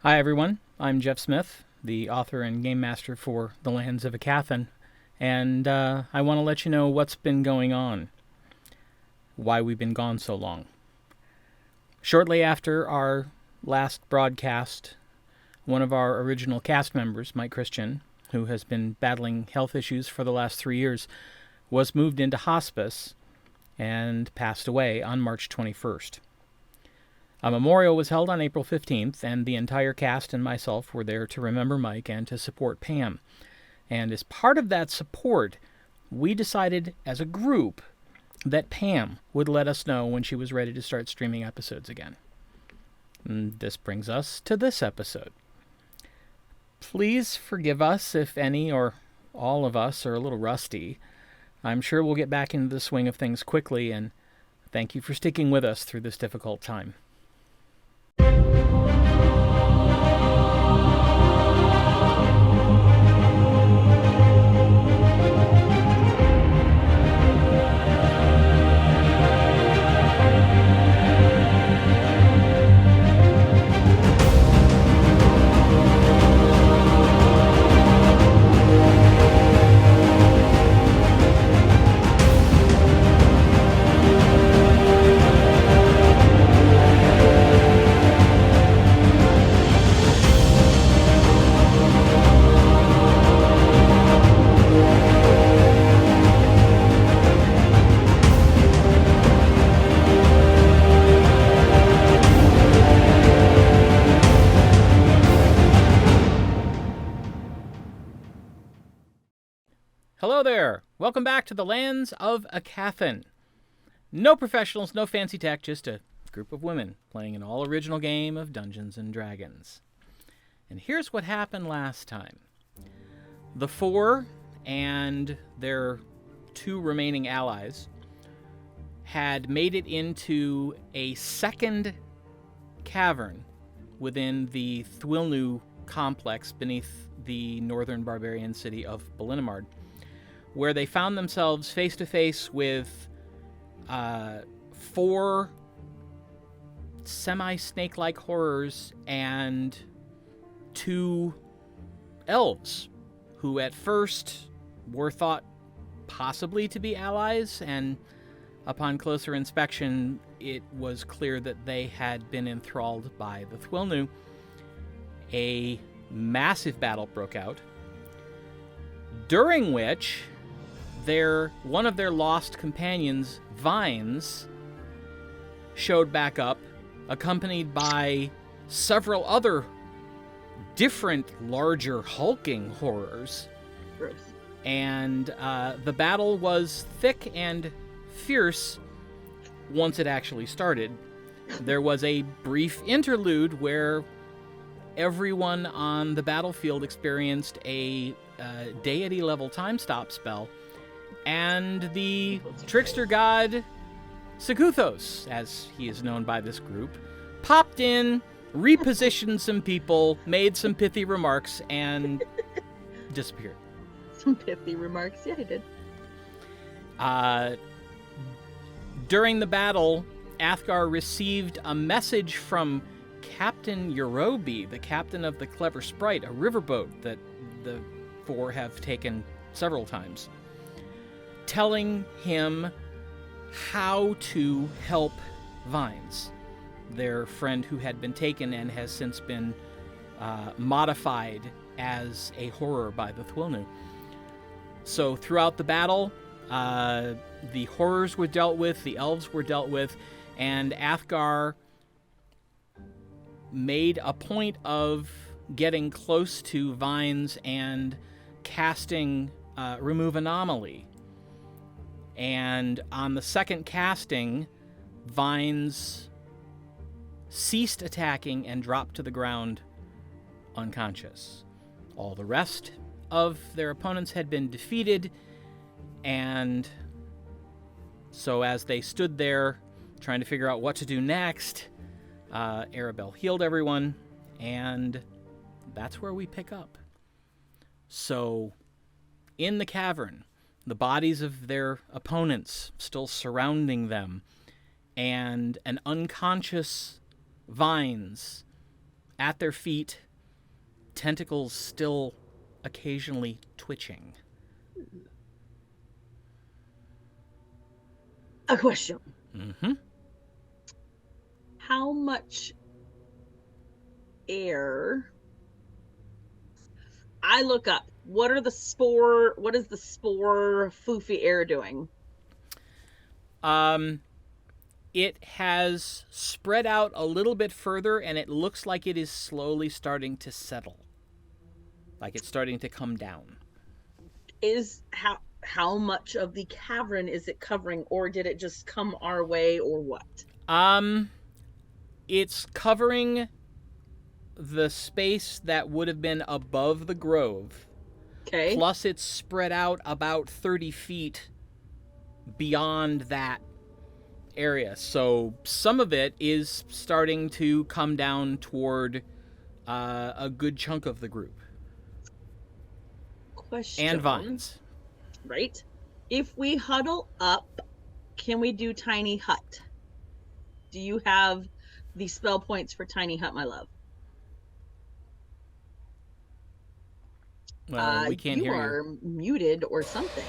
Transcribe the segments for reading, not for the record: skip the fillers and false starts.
Hi everyone, I'm Jeff Smith, the author and game master for The Lands of Aecathan, and I want to let you know what's been going on, why we've been gone so long. Shortly after our last broadcast, one of our original cast members, Mike Christian, who has been battling health issues for the last 3 years, was moved into hospice and passed away on March 21st. A memorial was held on April 15th, and the entire cast and myself were there to remember Mike and to support Pam. And as part of that support, we decided as a group that Pam would let us know when she was ready to start streaming episodes again. And this brings us to this episode. Please forgive us if any or all of us are a little rusty. I'm sure we'll get back into the swing of things quickly, and thank you for sticking with us through this difficult time. Hello there! Welcome back to the Lands of Aecathan. No professionals, no fancy tech, just a group of women playing an all-original game of Dungeons & Dragons. And here's what happened last time. The four and their two remaining allies had made it into a second cavern within the Thuilnu complex beneath the northern barbarian city of Ballinamard, where they found themselves face-to-face with four semi-snake-like horrors and two elves, who at first were thought possibly to be allies, and upon closer inspection, it was clear that they had been enthralled by the Thuilnu. A massive battle broke out, during which one of their lost companions, Vines, showed back up, accompanied by several other different, larger, hulking horrors. Gross. And the battle was thick and fierce once it actually started. There was a brief interlude where everyone on the battlefield experienced a deity-level time stop spell, and the trickster god Seguthos, as he is known by this group, popped in, repositioned some people, made some pithy remarks, and disappeared. Some pithy remarks, yeah, he did. During the battle, Athgarr received a message from Captain Yorobi, the captain of the Clever Sprite, a riverboat that the four have taken several times, telling him how to help Vines, their friend who had been taken and has since been modified as a horror by the Thuilnu. So throughout the battle, the horrors were dealt with, the elves were dealt with, and Athgarr made a point of getting close to Vines and casting Remove Anomaly. And on the second casting, Vines ceased attacking and dropped to the ground unconscious. All the rest of their opponents had been defeated, and so as they stood there trying to figure out what to do next, Arabelle healed everyone, and that's where we pick up. So, in the cavern, the bodies of their opponents still surrounding them, and an unconscious Vines at their feet, tentacles still occasionally twitching. A question. Mm-hmm. How much air? I look up. What is the spore foofy air doing? It has spread out a little bit further, and it looks like it is slowly starting to settle. Like it's starting to come down. Is how much of the cavern is it covering, or did it just come our way, or what? It's covering the space that would have been above the grove. Okay. Plus it's spread out about 30 feet beyond that area. So some of it is starting to come down toward a good chunk of the group. Question. And vines. Right. If we huddle up, can we do tiny hut? Do you have the spell points for tiny hut, my love? Well, we can't hear you. You are muted or something.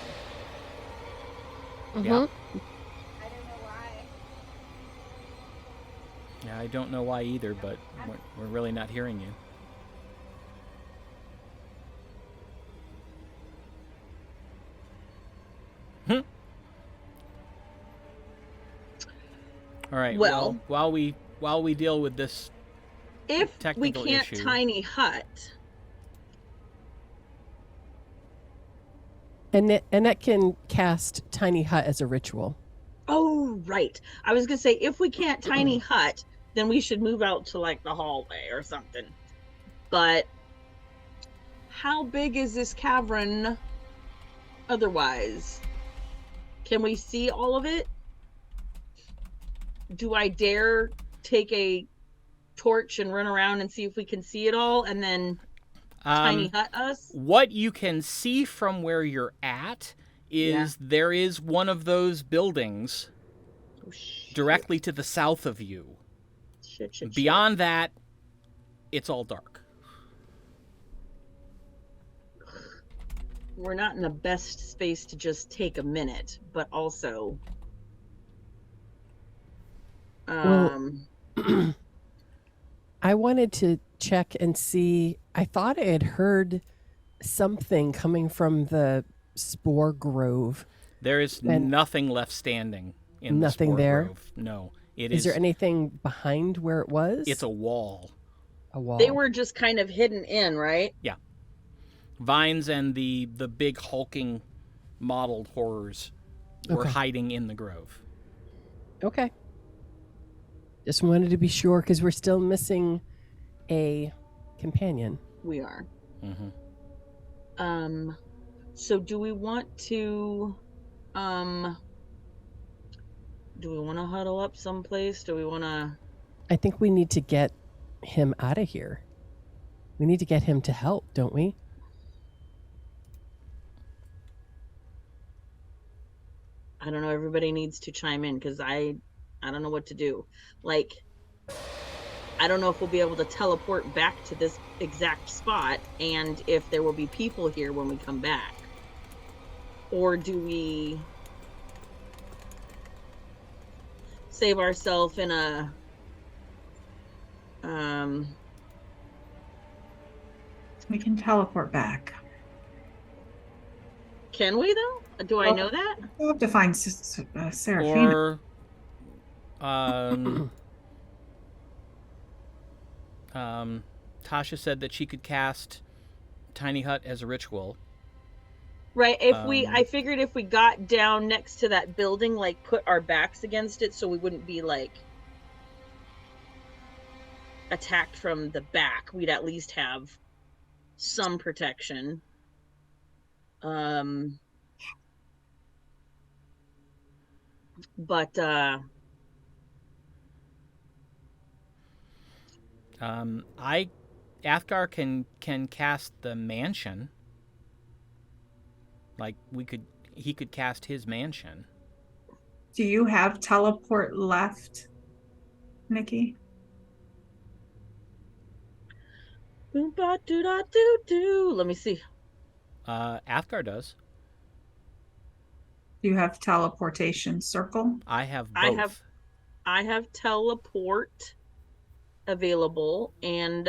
Yeah. I don't know why. Yeah, I don't know why either, but we're really not hearing you. All right. Well, while we deal with this if we technical can't issue, tiny hut, Annette can cast Tiny Hut as a ritual. oh right. I was gonna say if we can't tiny hut, then we should move out to like the hallway or something. But how big is this cavern otherwise? Can we see all of it? Do I dare take a torch and run around and see if we can see it all and then tiny hut us? What you can see from where you're at is there is one of those buildings directly to the south of you. Shit. Beyond that, it's all dark. We're not in the best space to just take a minute, but also I wanted to check and see. I thought I had heard something coming from the spore grove. There is nothing left standing in nothing the spore there? grove. No. Is there anything behind where it was? It's a wall. A wall. They were just kind of hidden in, right? Yeah. Vines and the big hulking mottled horrors were hiding in the grove. Okay. Just wanted to be sure because we're still missing a companion. We are. Mm-hmm. So do we want to huddle up someplace? Do we want to? I think we need to get him out of here. We need to get him to help, don't we? I don't know. Everybody needs to chime in because I don't know what to do. Like, I don't know if we'll be able to teleport back to this exact spot and if there will be people here when we come back. Or do we save ourselves in a We can teleport back. Can we though? Do I know that? We'll have to find Seraphina. Or Tasha said that she could cast Tiny Hut as a ritual. Right. I figured if we got down next to that building, like put our backs against it so we wouldn't be like attacked from the back, we'd at least have some protection. But Athgarr can cast the mansion. Like he could cast his mansion. Do you have teleport left, Nikki? Boom ba doo da doo doo. Let me see. Athgarr does. Do you have teleportation circle? I have I both. have teleport available and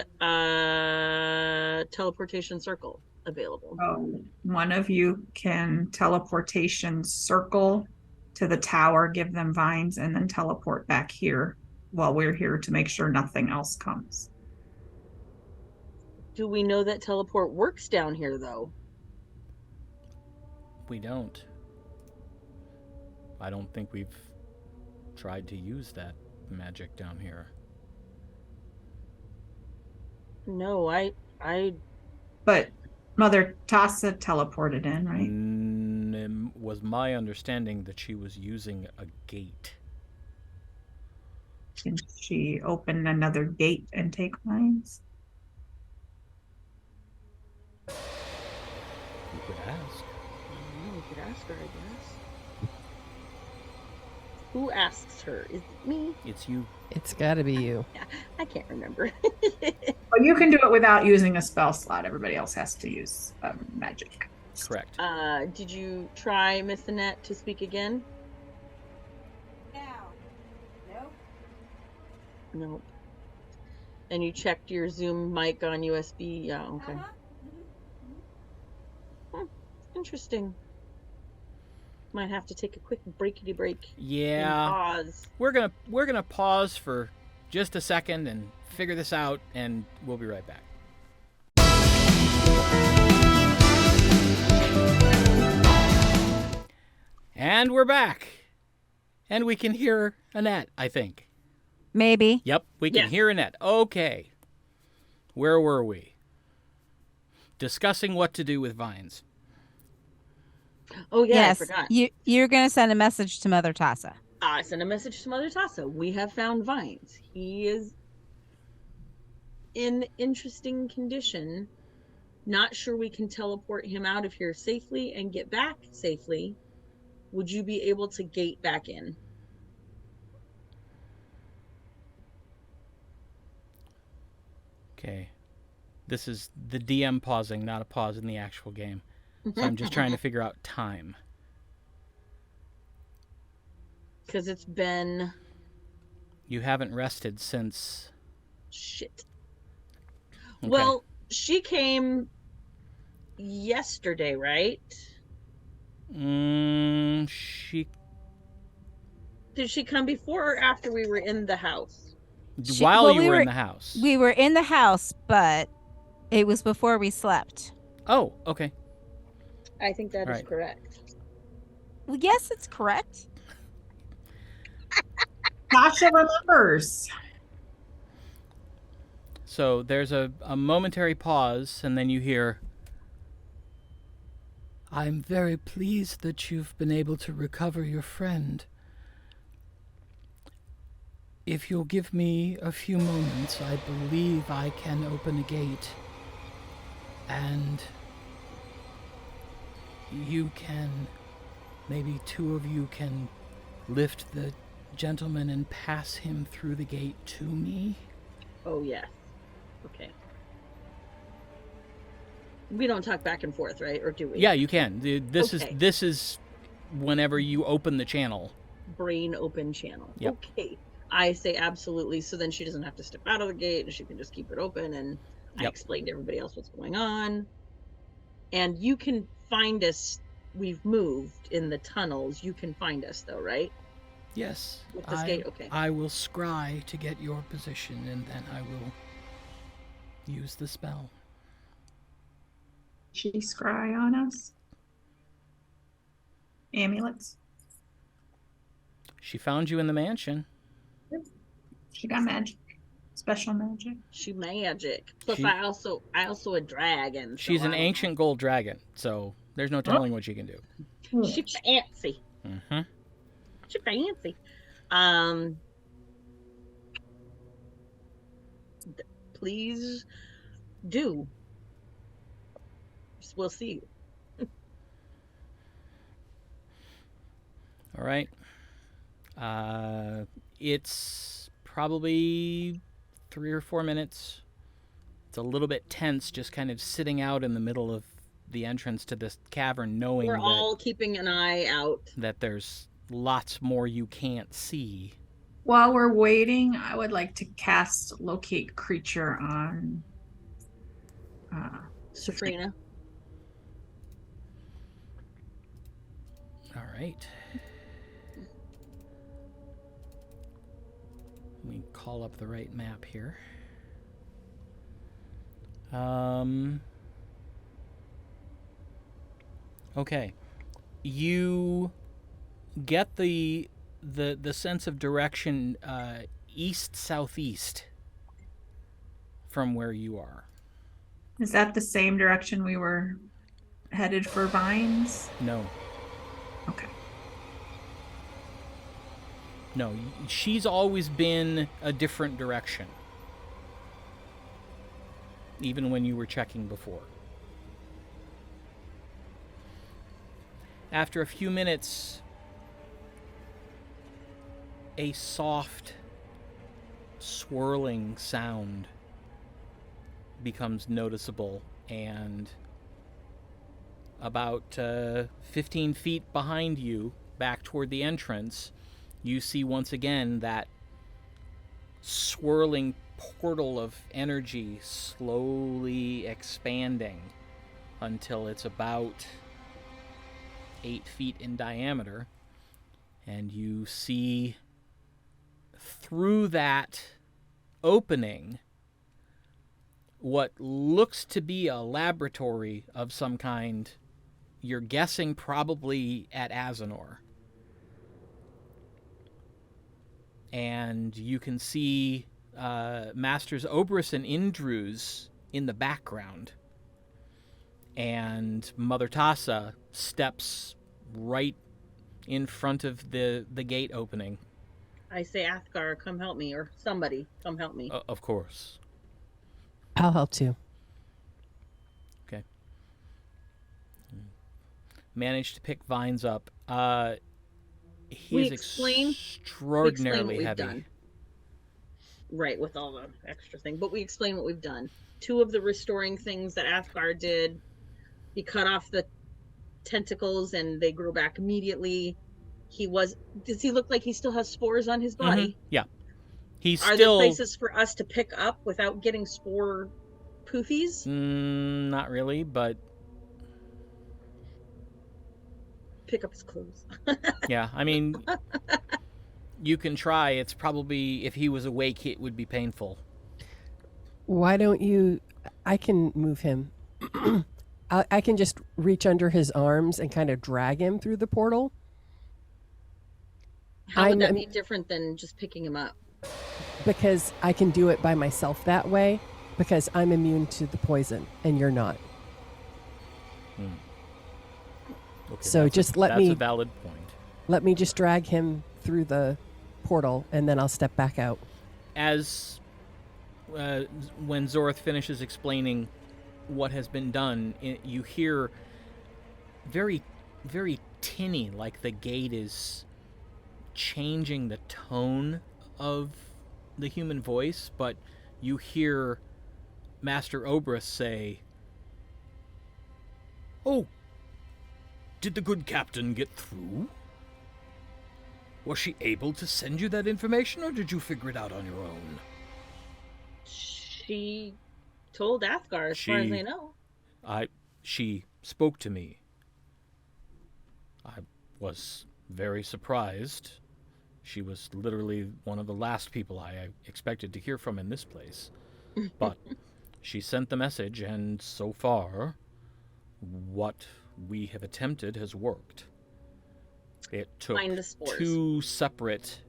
teleportation circle available. Oh, one of you can teleportation circle to the tower, give them vines, and then teleport back here while we're here to make sure nothing else comes. Do we know that teleport works down here though? We don't. I don't think we've tried to use that magic down here. No, I But Mother Tassa teleported in, right? It was my understanding that she was using a gate. Can she open another gate and take vines? You could ask. we could ask her, I guess. Who asks her? Is it me? It's you. It's got to be you. I can't remember. Well, you can do it without using a spell slot. Everybody else has to use magic. Correct. Did you try Miss Annette to speak again? Nope. Nope. And you checked your Zoom mic on USB? Yeah, okay. Interesting. Might have to take a quick breakity break. Yeah. Pause. We're gonna pause for just a second and figure this out, and we'll be right back. And we're back. And we can hear Annette, I think. Maybe. Yep, we can Yes. hear Annette. Okay. Where were we? Discussing what to do with vines. Oh yeah, Yes. I forgot. You're going to send a message to Mother Tassa. I sent a message to Mother Tassa. We have found Vines. He is in interesting condition. Not sure we can teleport him out of here safely and get back safely. Would you be able to gate back in? Okay. This is the DM pausing, not a pause in the actual game. So I'm just trying to figure out time. Because it's been You haven't rested since... shit. Okay. Well, she came yesterday, right? She... Did she come before or after we were in the house? While you were in the house. We were in the house, but it was before we slept. Oh, okay. I think that is Right. correct. Well, yes, it's correct. Tasha remembers. So there's a momentary pause, and then you hear... I'm very pleased that you've been able to recover your friend. If you'll give me a few moments, I believe I can open a gate. And you can, maybe two of you can lift the gentleman and pass him through the gate to me. Oh, yes. Okay. We don't talk back and forth, right? Or do we? Yeah, you can. This Okay. is whenever you open the channel. Brain open channel. Yep. Okay. I say absolutely. So then she doesn't have to step out of the gate and she can just keep it open. And I Yep. explained to everybody else what's going on. And you can find us. We've moved in the tunnels. You can find us though, right? Yes, With this gate? Okay. I will scry to get your position, and then I will use the spell. She scry on us. Amulets. She found you in the mansion. She got magic. Special magic. She magic. Plus, She- I also a dragon. So She's an I don't ancient gold dragon, so there's no telling what she can do. know. She fancy. Mm-hmm. She fancy. Please do. We'll see you. All right. It's probably 3 or 4 minutes it's a little bit tense, just kind of sitting out in the middle of the entrance to this cavern, knowing We're all keeping an eye out. that there's lots more you can't see. While we're waiting, I would like to cast Locate Creature on Sabrina. All right. Let me call up the right map here. Okay. You get the sense of direction east-southeast from where you are. Is that the same direction we were headed for vines? No. Okay. No, she's always been a different direction. Even when you were checking before. After a few minutes, a soft, swirling sound becomes noticeable, and about 15 feet behind you, back toward the entrance, you see once again that swirling portal of energy slowly expanding until it's about 8 feet in diameter, and you see through that opening what looks to be a laboratory of some kind. You're guessing probably at Azinor. And you can see Masters Obras and Indruz in the background. And Mother Tassa steps right in front of the gate opening. I say, Athgarr, come help me, or somebody, come help me. Of course. I'll help too. Okay. Managed to pick vines up. He's extraordinarily heavy. Done. Right, with all the extra thing. But we explain what we've done. 2 of the restoring things that Athgarr did, he cut off the tentacles and they grew back immediately. Does he look like he still has spores on his body? Mm-hmm. Yeah. Are there places for us to pick up without getting spore poofies? Not really, but... Pick up his clothes. Yeah, I mean, you can try. It's probably, if he was awake, it would be painful. Why don't you... I can move him. I can just reach under his arms and kind of drag him through the portal. How would that be different than just picking him up? Because I can do it by myself that way, because I'm immune to the poison and you're not. Okay, so just let me... That's a valid point. Let me just drag him through the portal, and then I'll step back out. As when Zorth finishes explaining what has been done, you hear very, very tinny, like the gate is changing the tone of the human voice, but you hear Master Obras say, "Oh, did the good captain get through? Was she able to send you that information, or did you figure it out on your own?" She told Athgarr, as far as I know. She spoke to me. I was very surprised. She was literally one of the last people I expected to hear from in this place. But she sent the message, and so far, what we have attempted has worked. It took 2 separate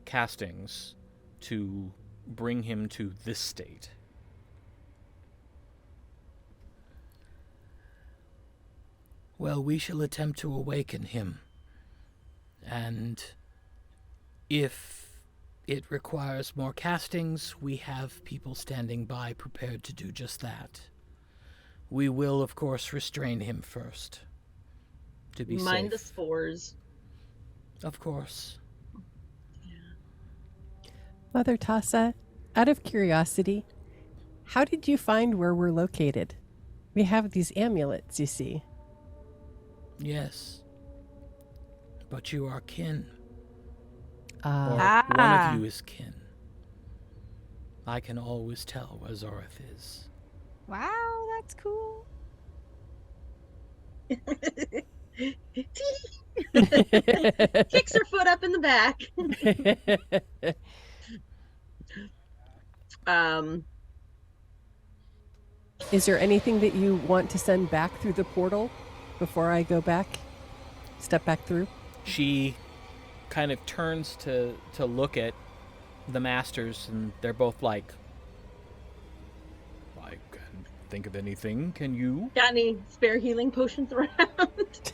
castings to bring him to this state. Well, we shall attempt to awaken him. And if it requires more castings, we have people standing by prepared to do just that. We will, of course, restrain him first. To be safe. Mind the spores. Of course. Mother Tassa, out of curiosity, How did you find where we're located? We have these amulets, you see. Yes. But you are kin. Or Ah, one of you is kin. I can always tell where Zoreth is. Wow, that's cool. Kicks her foot up in the back. Is there anything that you want to send back through the portal before I go back? Step back through? She kind of turns to look at the masters, and they're both like, I can't think of anything. Can you? Got any spare healing potions around?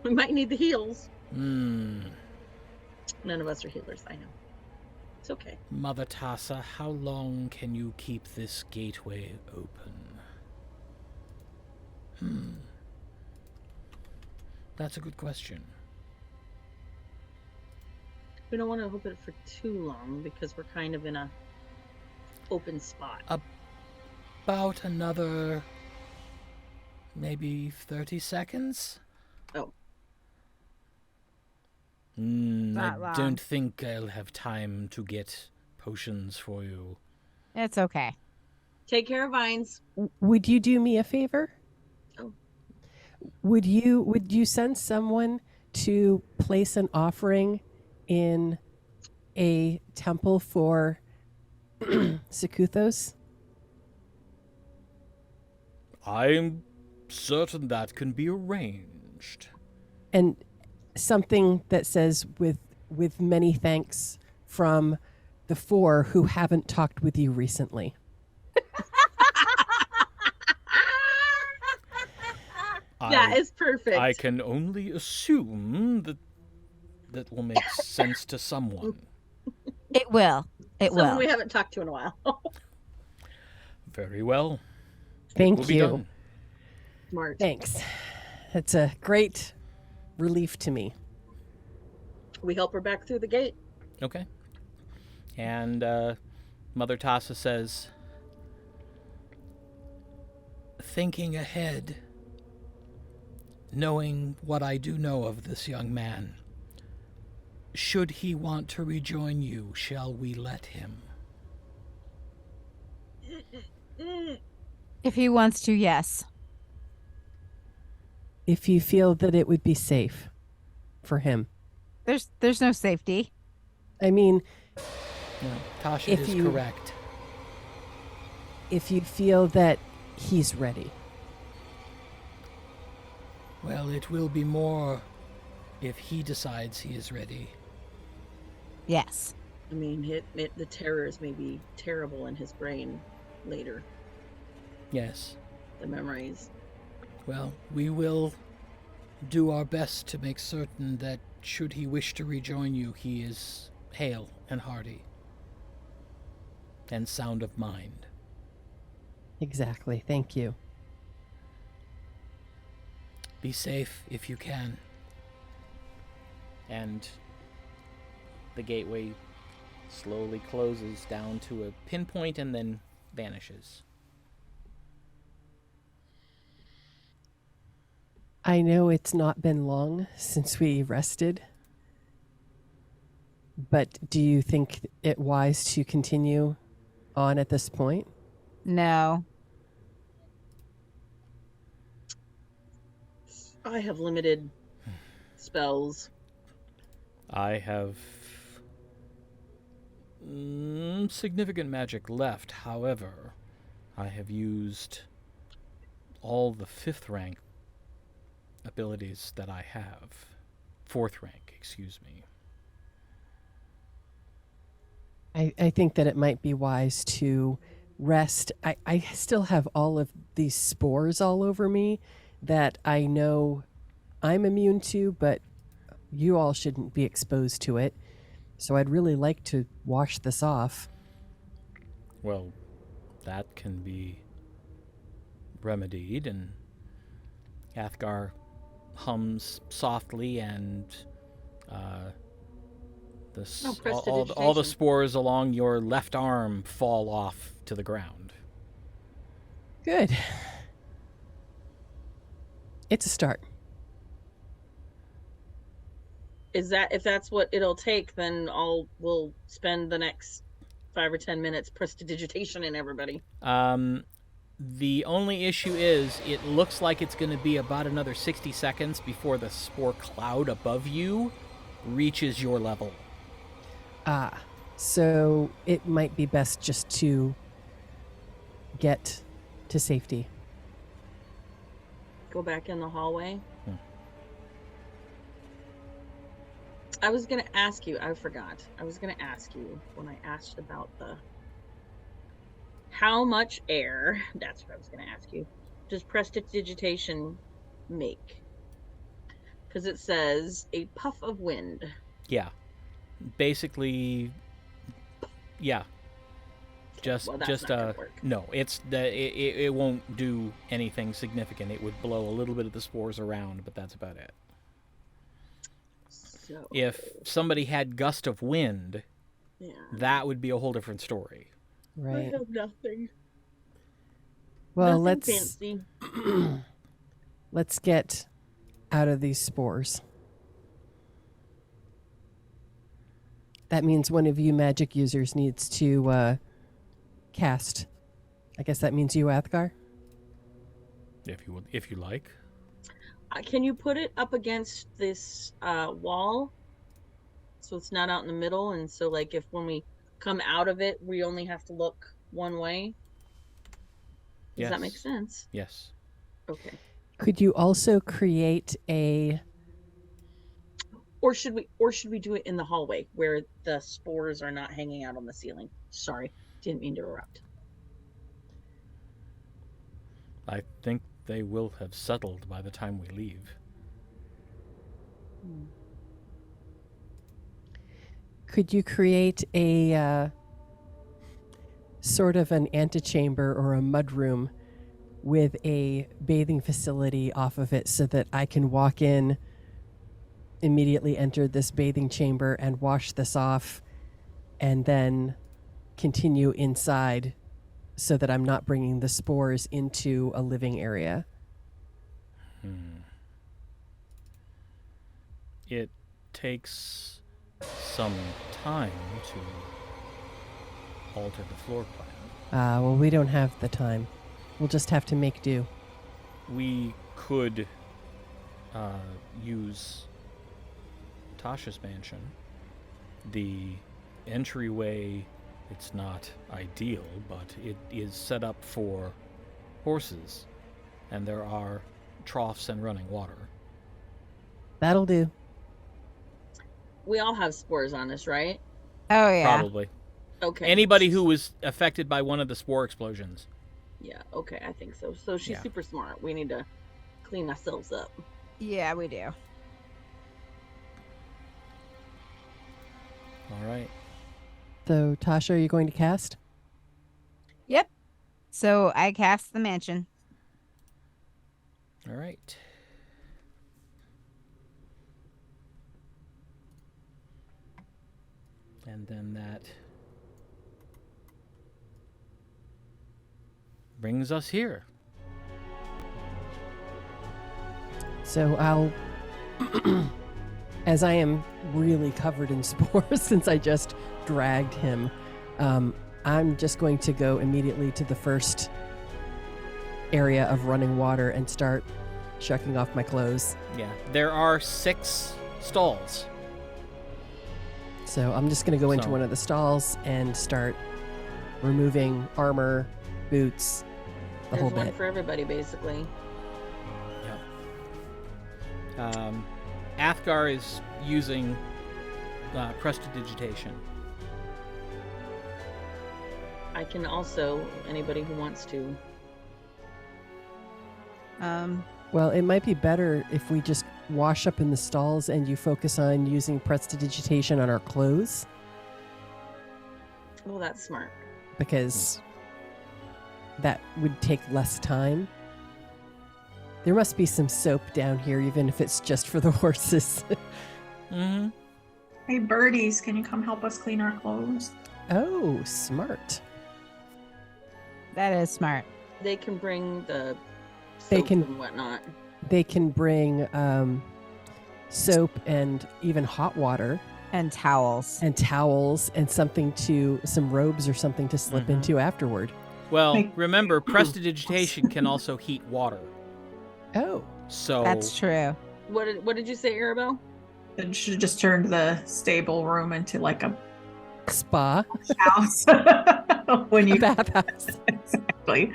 We might need the heals. None of us are healers, I know. It's okay. Mother Tassa, how long can you keep this gateway open? That's a good question. We don't want to open it for too long because we're kind of in a open spot. About another maybe 30 seconds? Oh. Not I long. don't think I'll have time to get potions for you. It's okay. Take care of Vines. Would you do me a favor? Oh. Would you send someone to place an offering in a temple for Sekuthos? I'm certain that can be arranged. And something that says with many thanks from the four who haven't talked with you recently. That is perfect. I can only assume that will make sense to someone. It will. It Someone will. we haven't talked to in a while. Very well. Thank Will be you. done. Smart. Thanks. It's a great relief to me. We help her back through the gate. Okay. And Mother Tassa says, thinking ahead, knowing what I do know of this young man, should he want to rejoin you, shall we let him? If he wants to, yes. If you feel that it would be safe for him. There's no safety. I mean, No, Tasha If is you- correct. if you feel that he's ready. Well, it will be more if he decides he is ready. Yes. I mean, the terrors may be terrible in his brain later. Yes. The memories. Well, we will do our best to make certain that should he wish to rejoin you, he is hale and hearty and sound of mind. Exactly. Thank you. Be safe if you can. And the gateway slowly closes down to a pinpoint and then vanishes. I know it's not been long since we rested, but do you think it wise to continue on at this point? No. I have limited spells. I have significant magic left. However, I have used all the 5th rank abilities that I have. 4th rank, excuse me. I think that it might be wise to rest. I still have all of these spores all over me that I know I'm immune to, but you all shouldn't be exposed to it. So I'd really like to wash this off. Well, that can be remedied, and Athgarr hums softly and All the prestidigitation. spores along your left arm fall off to the ground. Good. It's a start. Is that if that's what it'll take, then we'll spend the next 5 or 10 minutes prestidigitation in everybody. The only issue is it looks like it's going to be about another 60 seconds before the spore cloud above you reaches your level. So it might be best just to get to safety. Go back in the hallway. I was going to ask you, I forgot. I was going to ask you when I asked about how much air, that's what I was going to ask you, does prestidigitation make? Because it says a puff of wind. Yeah. Basically, yeah. Well, that's not gonna work. No, it won't do anything significant. It would blow a little bit of the spores around, but that's about it. So, If somebody had gust of wind, that would be a whole different story. Right. I have nothing. Well, Nothing fancy. let's get out of these spores. That means one of you magic users needs to cast. I guess that means you, Athgarr. If you like. Can you put it up against this wall so it's not out in the middle? And so, like, when we come out of it, we only have to look one way? Does that make sense? Yes. Okay. Could you also create a... Or should we do it in the hallway where the spores are not hanging out on the ceiling? Sorry, didn't mean to interrupt. I think they will have settled by the time we leave. Could you create a sort of an antechamber or a mudroom with a bathing facility off of it so that I can walk in, immediately enter this bathing chamber and wash this off, and then continue inside so that I'm not bringing the spores into a living area? It takes some time to alter the floor plan. Well, we don't have the time. We'll just have to make do. We could use Tasha's mansion. The entryway, it's not ideal, but it is set up for horses, and there are troughs and running water. That'll do. We all have spores on us, right? Oh yeah. Probably. Okay. Anybody who was affected by one of the spore explosions. Yeah, okay, I think so. So she's super smart. We need to clean ourselves up. Yeah, we do. All right. So, Tasha, are you going to cast? Yep. So I cast the mansion. All right. And then that brings us here. So I'll, as I am really covered in spores since I just dragged him, I'm just going to go immediately to the first area of running water and start shucking off my clothes. Yeah. There are 6 stalls. So I'm just going to go into one of the stalls and start removing armor, boots, the whole There's bit. one for everybody, basically. Yep. Athgarr is using prestidigitation. I can also, anybody who wants to. Well, it might be better if we just wash up in the stalls and you focus on using prestidigitation on our clothes. Well, that's smart. Because that would take less time. There must be some soap down here, even if it's just for the horses. Mm-hmm. Hey, birdies, can you come help us clean our clothes? Oh, smart. That is smart. They can bring the They soap can- and whatnot. They can bring soap and even hot water And towels. and towels and some robes or something to slip Mhm. into afterward. Well, Like- remember, prestidigitation can also heat water. Oh, So That's true. What did you say, Arabelle? It should just turn the stable room into like a spa, house when you bathhouse. exactly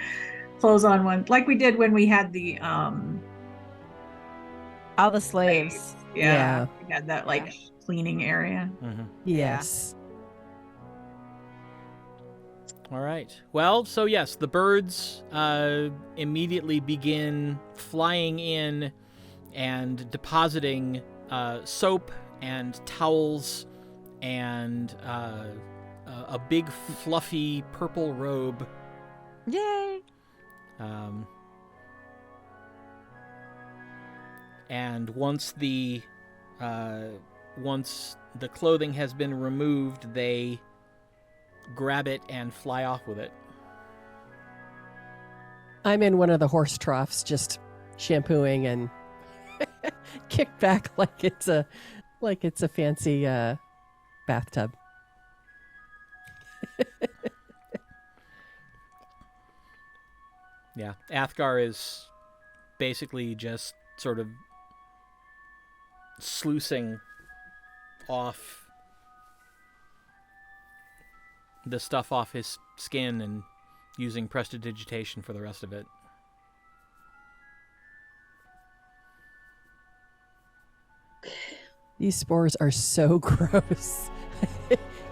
close on one, like we did when we had the All the slaves. yeah. We had that like Yeah. cleaning area. Mhm. Yes. All right. Well, so yes, the birds immediately begin flying in and depositing soap and towels and a big fluffy purple robe. Yay. And once the clothing has been removed, they grab it and fly off with it. I'm in one of the horse troughs, just shampooing and kick back like it's a fancy bathtub. Yeah, Athgarr is basically just sort of sluicing off the stuff off his skin and using prestidigitation for the rest of it. These spores are so gross.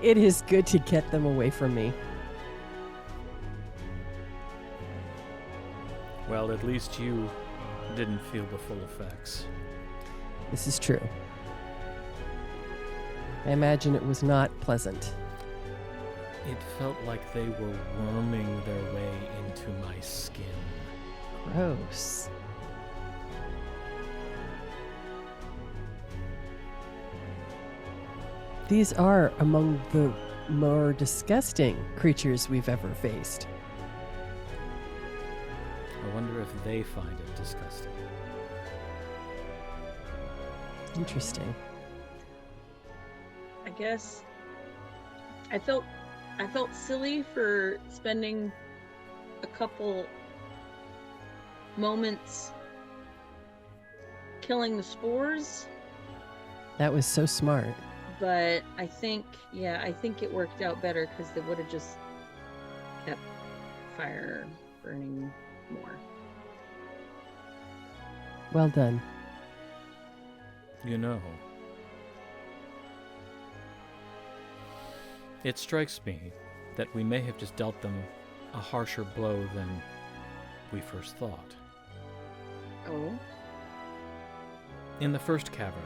It is good to get them away from me. Well, at least you didn't feel the full effects. This is true. I imagine it was not pleasant. It felt like they were worming their way into my skin. Gross. These are among the more disgusting creatures we've ever faced. I wonder if they find it disgusting. Interesting. I guess I felt silly for spending a couple moments killing the spores, That was so smart. but I think it worked out better because they would have just kept fire burning more. Well done. You know, it strikes me that we may have just dealt them a harsher blow than we first thought. Oh, In the first cavern,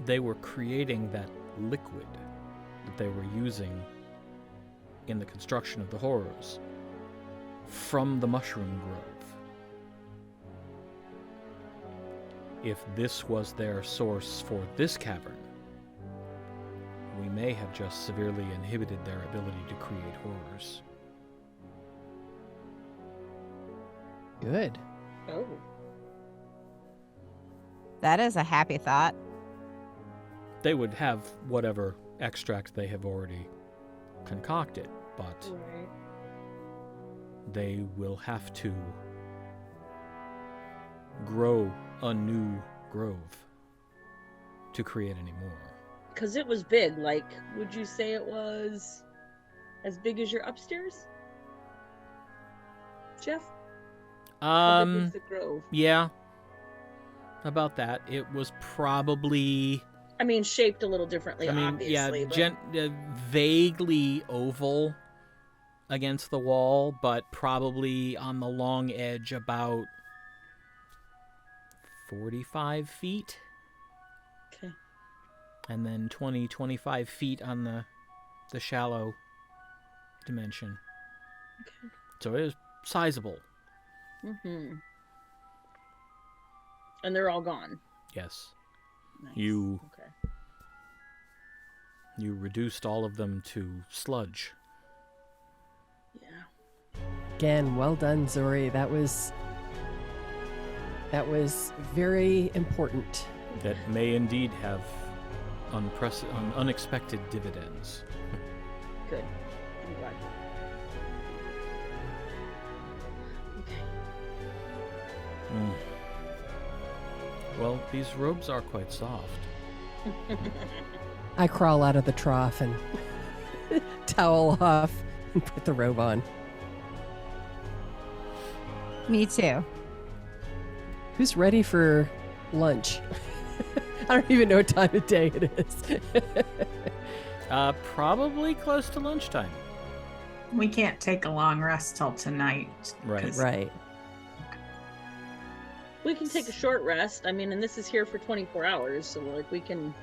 they were creating that liquid that they were using in the construction of the horrors from the mushroom grove. If this was their source for this cavern, we may have just severely inhibited their ability to create horrors. Good. oh, That is a happy thought. They would have whatever extract they have already concocted, but right. they will have to grow a new grove to create any more. Because it was big. Like, would you say it was as big as your upstairs, Jeff? How big was the grove? Yeah, about that. It was probably, I mean, shaped a little differently, I mean, obviously. yeah, but vaguely oval against the wall, but probably on the long edge about 45 feet. Okay. And then 20, 25 feet on the shallow dimension. Okay. So it was sizable, Mm-hmm. And they're all gone. yes. Nice. You Okay. reduced all of them to sludge. Yeah. Again, well done, Zori. That was very important. That may indeed have unexpected dividends. Good. I'm glad. Okay. Well, these robes are quite soft. I crawl out of the trough and towel off and put the robe on. Me too. Who's ready for lunch? I don't even know what time of day it is. Probably close to lunchtime. We can't take a long rest till tonight. Right. 'cause Right. We can take a short rest. I mean, and this is here for 24 hours, so like we can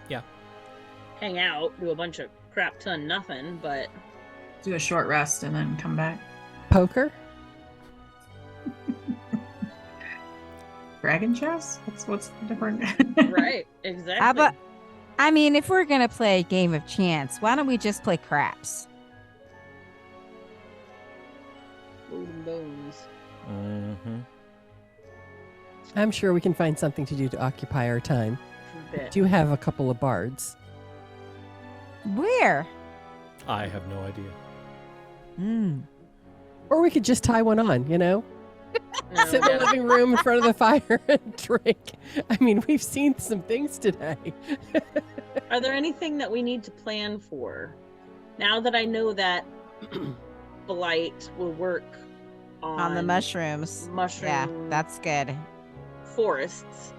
hang out, do a bunch of crap ton nothing, but Do a short rest and then come back. Poker? Dragon chess? What's the different? right, exactly. How about, I mean, if we're going to play a game of chance, why don't we just play craps? Food and bones. Mm-hmm. I'm sure we can find something to do to occupy our time. For a bit. Do have a couple of bards. Where? I have no idea. Or we could just tie one on, you know? No, Sit in the yeah. living room in front of the fire and drink. I mean, we've seen some things today. Are there anything that we need to plan for? Now that I know that blight will work On the mushrooms. mushroom Yeah, that's good. forests,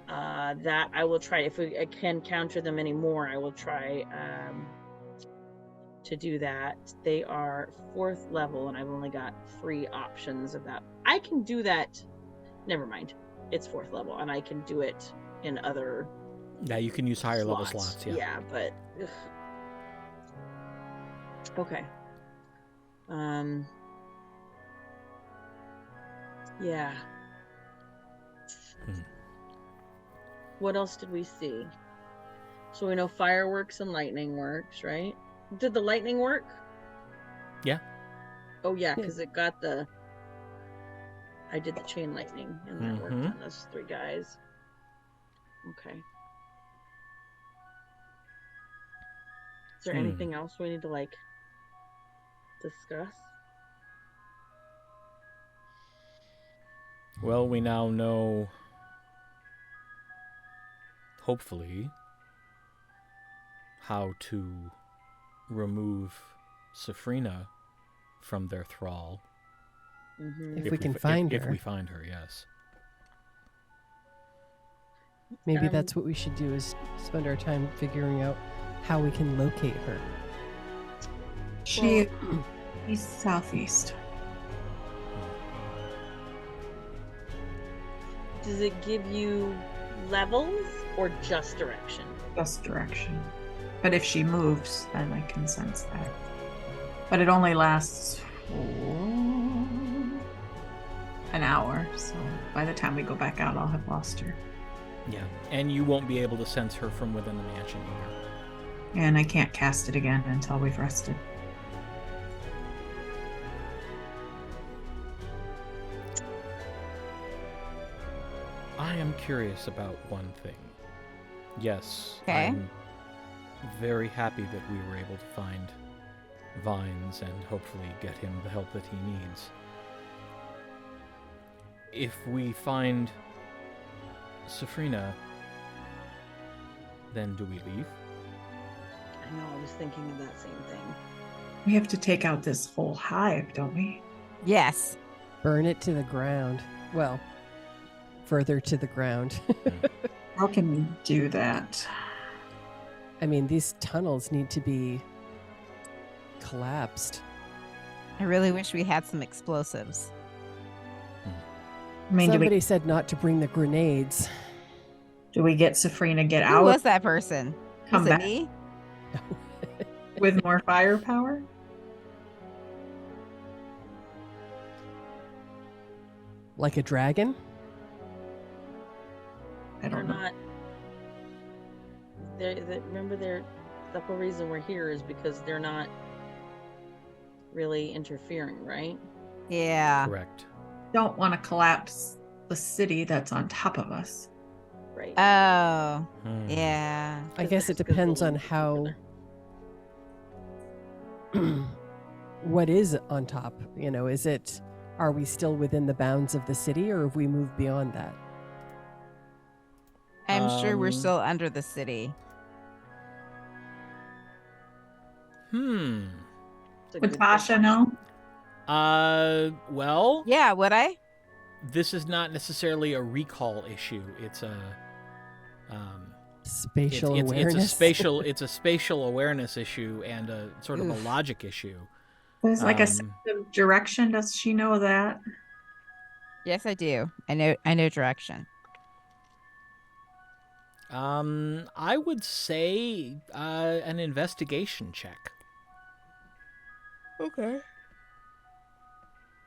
that I will try. If I can counter them anymore, I will try to do that. They are 4th level, and I've only got 3 options of that. I can do that. Never mind. It's 4th level, and I can do it in other. Yeah, you can use higher level slots. Yeah, but ugh. Okay. Yeah. What else did we see? So we know fireworks and lightning works, right? Did the lightning work? Yeah. Oh yeah, because it got the. I did the chain lightning, and that worked on those 3 guys. Okay. Is there anything else we need to like discuss? Well, we now know, hopefully, how to remove Safrina from their thrall. If we can find her. If we find her, yes. Maybe that's what we should do, is spend our time figuring out how we can locate her. She is southeast. Does it give you levels or just direction? Just direction. But if she moves, then I can sense that. But it only lasts an hour, so by the time we go back out, I'll have lost her. Yeah, and you won't be able to sense her from within the mansion either. And I can't cast it again until we've rested. I am curious about one thing. Yes, Okay. I'm very happy that we were able to find Vines and hopefully get him the help that he needs. If we find Safrina, then do we leave? I know, I was thinking of that same thing. We have to take out this whole hive, don't we? Yes. Burn it to the ground. Well, further to the ground. How can we do that? I mean, these tunnels need to be collapsed. I really wish we had some explosives. I mean, Somebody said not to bring the grenades. do we get Safrina get Who out was that person? Come was it back. me? with more firepower? Like a dragon? I Or don't know. not. remember, the whole reason we're here is because they're not really interfering, right? Yeah. Correct. Don't want to collapse the city that's on top of us. Right. Oh. Hmm. Yeah. I 'Cause guess it there's good depends on buildings how together. what is on top. Are we still within the bounds of the city, or have we moved beyond that? I'm sure we're Um, still under the city. It's a Would good Tasha question. know? Well, Yeah, would I? this is not necessarily a recall issue. It's a Spatial it's awareness. it's a spatial awareness issue and a sort of a Oof. logic issue. There's like a Um, sense of direction. Does she know that? Yes, I do. I know direction. I would say an investigation check. Okay.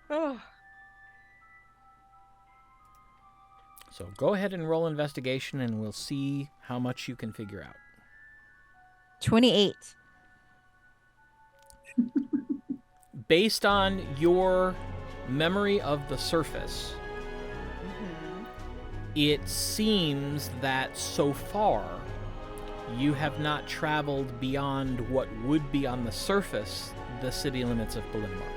Oh. So go ahead and roll investigation, and we'll see how much you can figure out. 28. Based on your memory of the surface, it seems that so far you have not traveled beyond what would be on the surface the city limits of Ballinamard.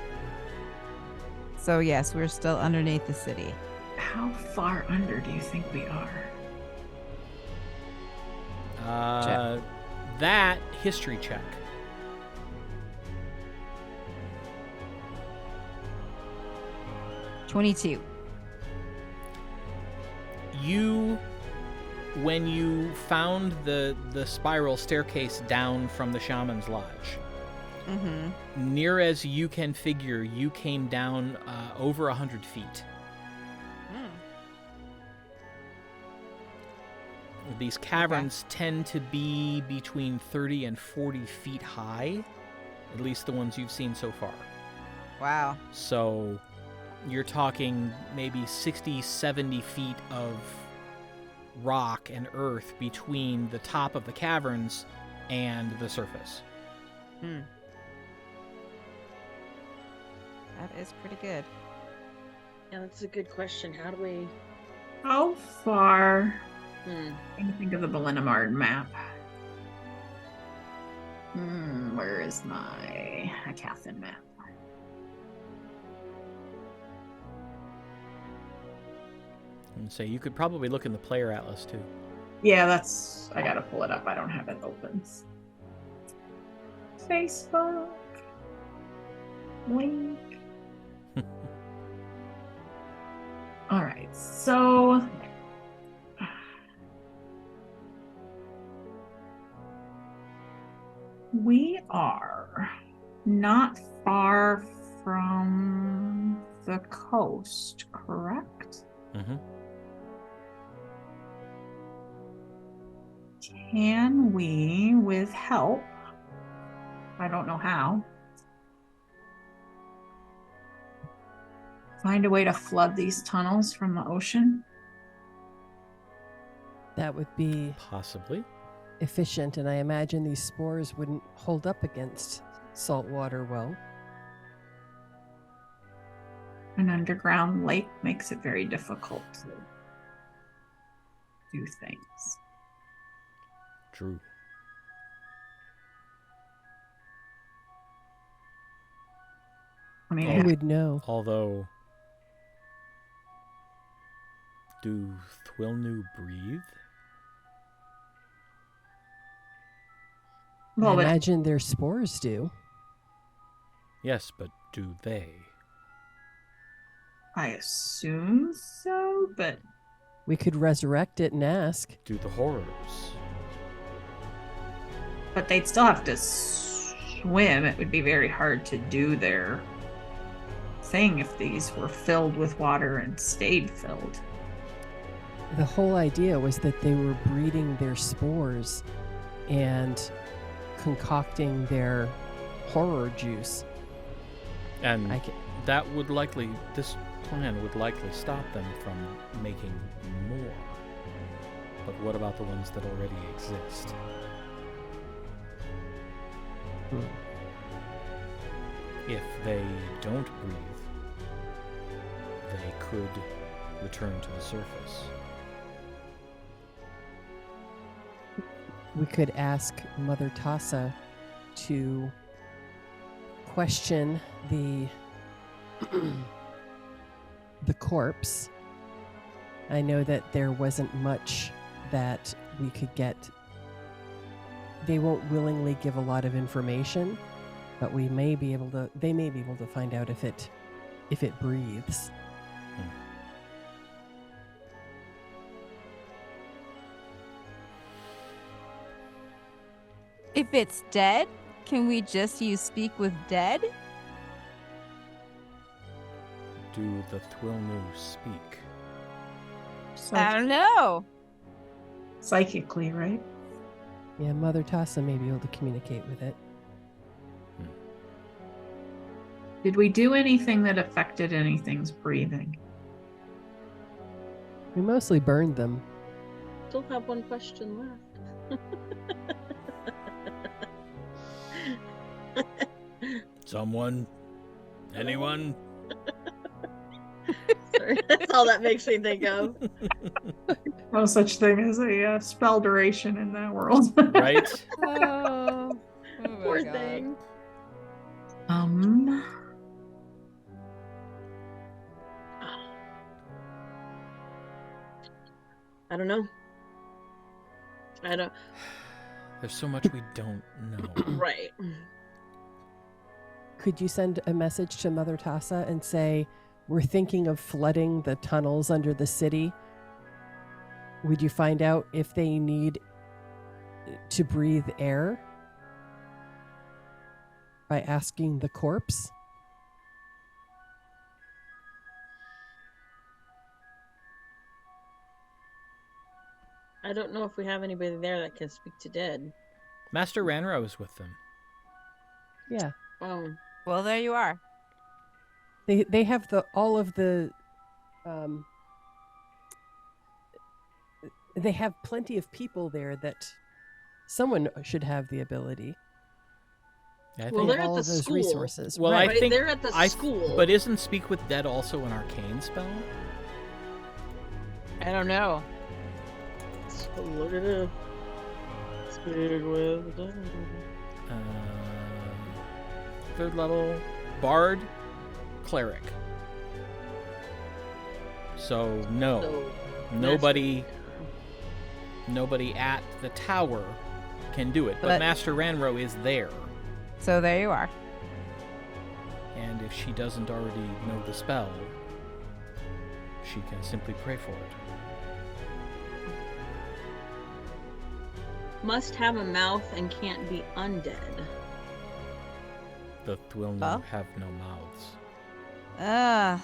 So yes, we're still underneath the city. How far under do you think we are? That history check. $22. When you found the spiral staircase down from the shaman's lodge, near as you can figure, you came down over 100 feet. These caverns tend to be between 30 and 40 feet high, at least the ones you've seen so far. Wow. So you're talking maybe 60, 70 feet of rock and earth between the top of the caverns and the surface. That is pretty good. Yeah, that's a good question. How do we? How far? Hmm. Trying to think of the Ballinamard map. Where is my Aecathan map? And so you could probably look in the player atlas too. Yeah, I gotta pull it up. I don't have it open. Facebook. Link. All right, so we are not far from the coast, correct? Mm-hmm. Can we, with help, I don't know how, find a way to flood these tunnels from the ocean? That would be Possibly. efficient, and I imagine these spores wouldn't hold up against salt water well. An underground lake makes it very difficult to do things. True. I mean, Oh. Who would know? Although, do Thuilnu breathe? well, I but imagine their spores do. Yes, but do they? I assume so, but We could resurrect it and ask. Do the horrors? they'd still have to swim. It would be very hard to do their thing if these were filled with water and stayed filled. The whole idea was that they were breeding their spores and concocting their horror juice. And I ca- this plan would likely stop them from making more. But what about the ones that already exist? If they don't breathe, they could return to the surface. We could ask Mother Tassa to question the the corpse. I know that there wasn't much that we could get. They won't willingly give a lot of information, but we may be able to. They may be able to find out if it breathes. If it's dead, can we just use speak with dead? Do the Thuilnu speak? I don't know. Psychically, right? Yeah, Mother Tassa may be able to communicate with it. Did we do anything that affected anything's breathing? We mostly burned them. Still have one question left. Someone? Anyone? Sorry, that's all that makes me think of. No such thing as a spell duration in that world. Right? Oh, Poor thing. I don't know. There's so much we don't know. Right. Could you send a message to Mother Tassa and say, we're thinking of flooding the tunnels under the city? Would you find out if they need to breathe air by asking the corpse? I don't know if we have anybody there that can speak to dead. Master Wranro is with them. Yeah. Oh. well, there you are. They have all of the they have plenty of people there that someone should have the ability. Yeah, I Well, think, they're at all the of those school. resources. well, right. I think they're at the school. But isn't Speak with Dead also an arcane spell? I don't know. Look at it. Speak with dead. Third level Bard, Cleric. So no, So, nobody at the tower can do it. But But- Master Wranro is there, So there you are. and if she doesn't already know the spell, she can simply pray for it. Must have a mouth and can't be undead. The Thuilnu Huh? have no mouths. Ugh.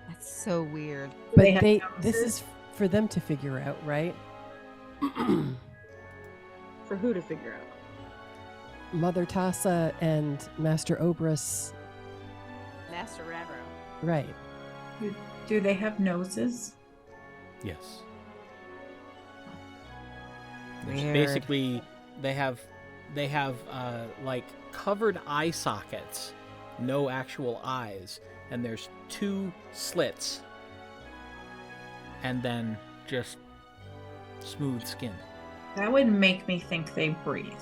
That's so weird. But They have this noses? is for them to figure out, right? For who to figure out? Mother Tassa and Master Obras, Master Wranro. right? Do they have noses? Yes. Which Weird. basically, they have like covered eye sockets, no actual eyes, and there's 2 slits, and then just smooth skin. That would make me think they breathe.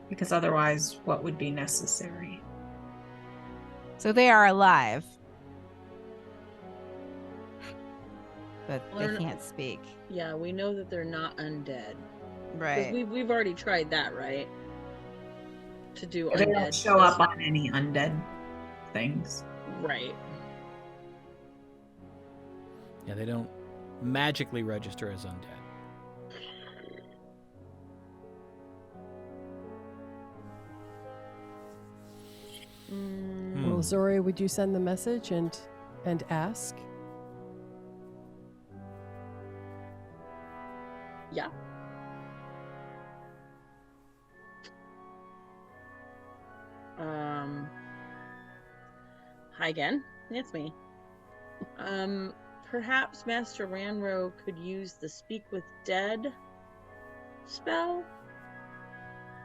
Because otherwise, what would be necessary? So they are alive. But Well, they they're not- can't speak. Yeah, we know that they're not undead. 'Cause Right. we've already tried that, right? To do They undead. don't show up on any undead things. Right. Yeah, they don't magically register as undead. Mm, Well, Zori, would you send the message and ask? yeah. Hi again. It's me. perhaps Master Wranro could use the Speak with Dead spell.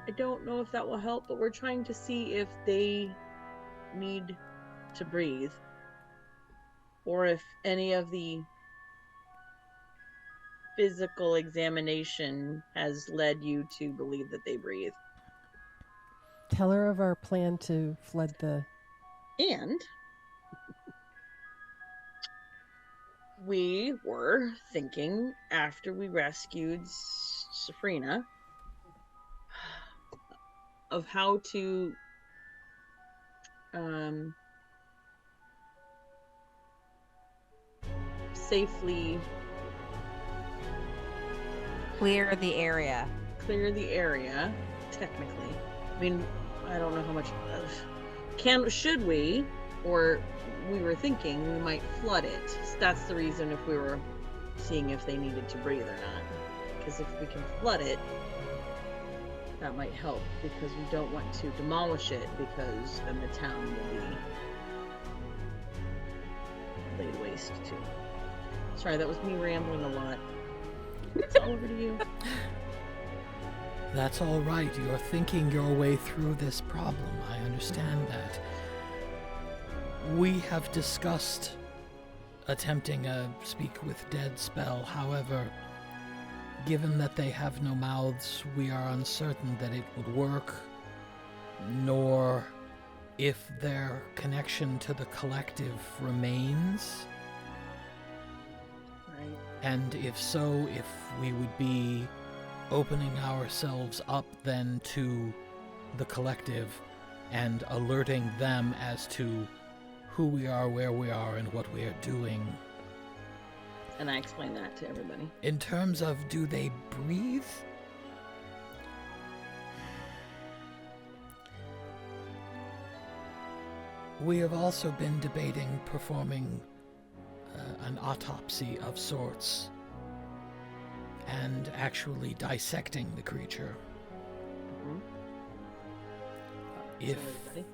I don't know if that will help, but we're trying to see if they need to breathe, or if any of the physical examination has led you to believe that they breathe. Tell her of our plan to flood the... And we were thinking, after we rescued Safrina, of how to safely Clear the area. Technically. I mean, I don't know how much should we, or we were thinking we might flood it. So that's the reason, if we were seeing if they needed to breathe or not. Because if we can flood it, that might help, because we don't want to demolish it, because then the town will be laid waste too. Sorry, that was me rambling a lot. It's all over to you. That's all right. You're thinking your way through this problem. I understand that. We have discussed attempting a Speak with Dead spell. However, given that they have no mouths, we are uncertain that it would work, nor if their connection to the collective remains. Right. And if so, if we would be opening ourselves up then to the collective and alerting them as to who we are, where we are, and what we are doing. And I explained that to everybody. In terms of do they breathe? We have also been debating performing an autopsy of sorts and actually dissecting the creature. Mm-hmm. If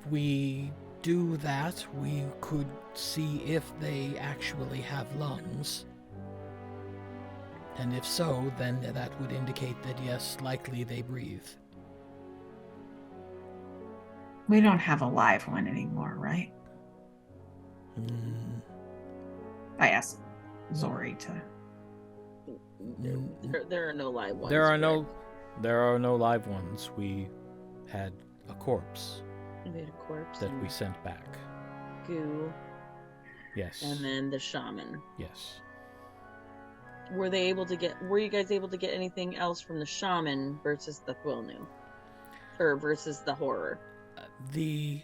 we do that, we could see if they actually have lungs. And if so, then that would indicate that yes, likely they breathe. We don't have a live one anymore, right? I asked Zori to... There are no live ones. There are no live ones. We had a corpse We had a corpse that and we sent back. goo, Yes. and then the shaman. Yes. Were you guys able to get anything else from the shaman versus the Thuilnu? Or versus the horror? The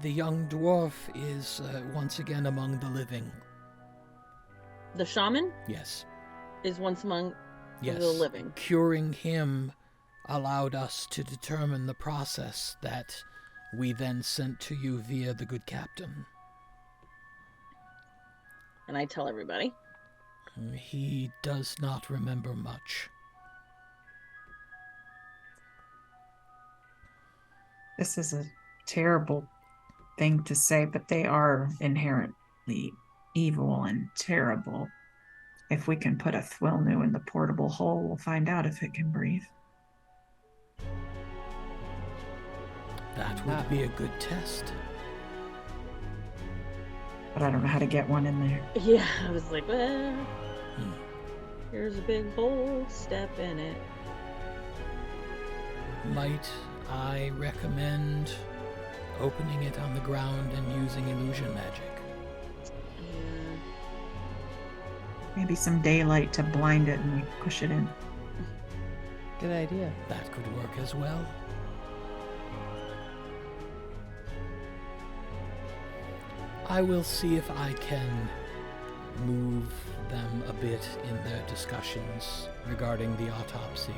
young dwarf is once again among the living. The shaman Yes. is once among Yes. the living. Curing him allowed us to determine the process that we then sent to you via the good captain. And I tell everybody. He does not remember much. This is a terrible thing to say, but they are inherently evil and terrible. If we can put a Thuilnu in the portable hole, we'll find out if it can breathe. That would be a good test. But I don't know how to get one in there. Yeah, I was like, well, here's a big hole, step in it. Might I recommend opening it on the ground and using illusion magic? Yeah. Maybe some daylight to blind it and we push it in. Good idea. That could work as well. I will see if I can move them a bit in their discussions regarding the autopsy.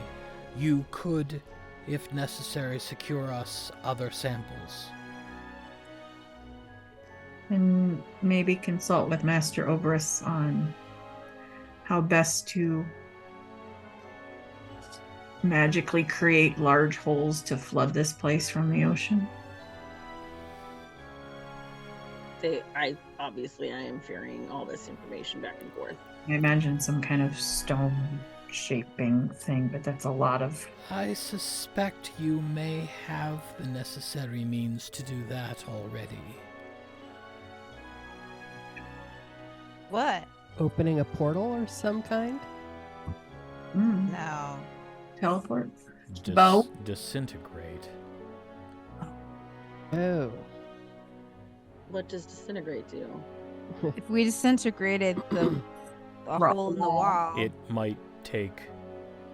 You could, if necessary, secure us other samples. And maybe consult with Master Obras on how best to magically create large holes to flood this place from the ocean. I am ferrying all this information back and forth. I imagine some kind of stone shaping thing, but that's a lot of... I suspect you may have the necessary means to do that already. What? Opening a portal or some kind? No. Teleport? Bo? Disintegrate. Oh. What does disintegrate do? If we disintegrated the a hole in the wall. It might take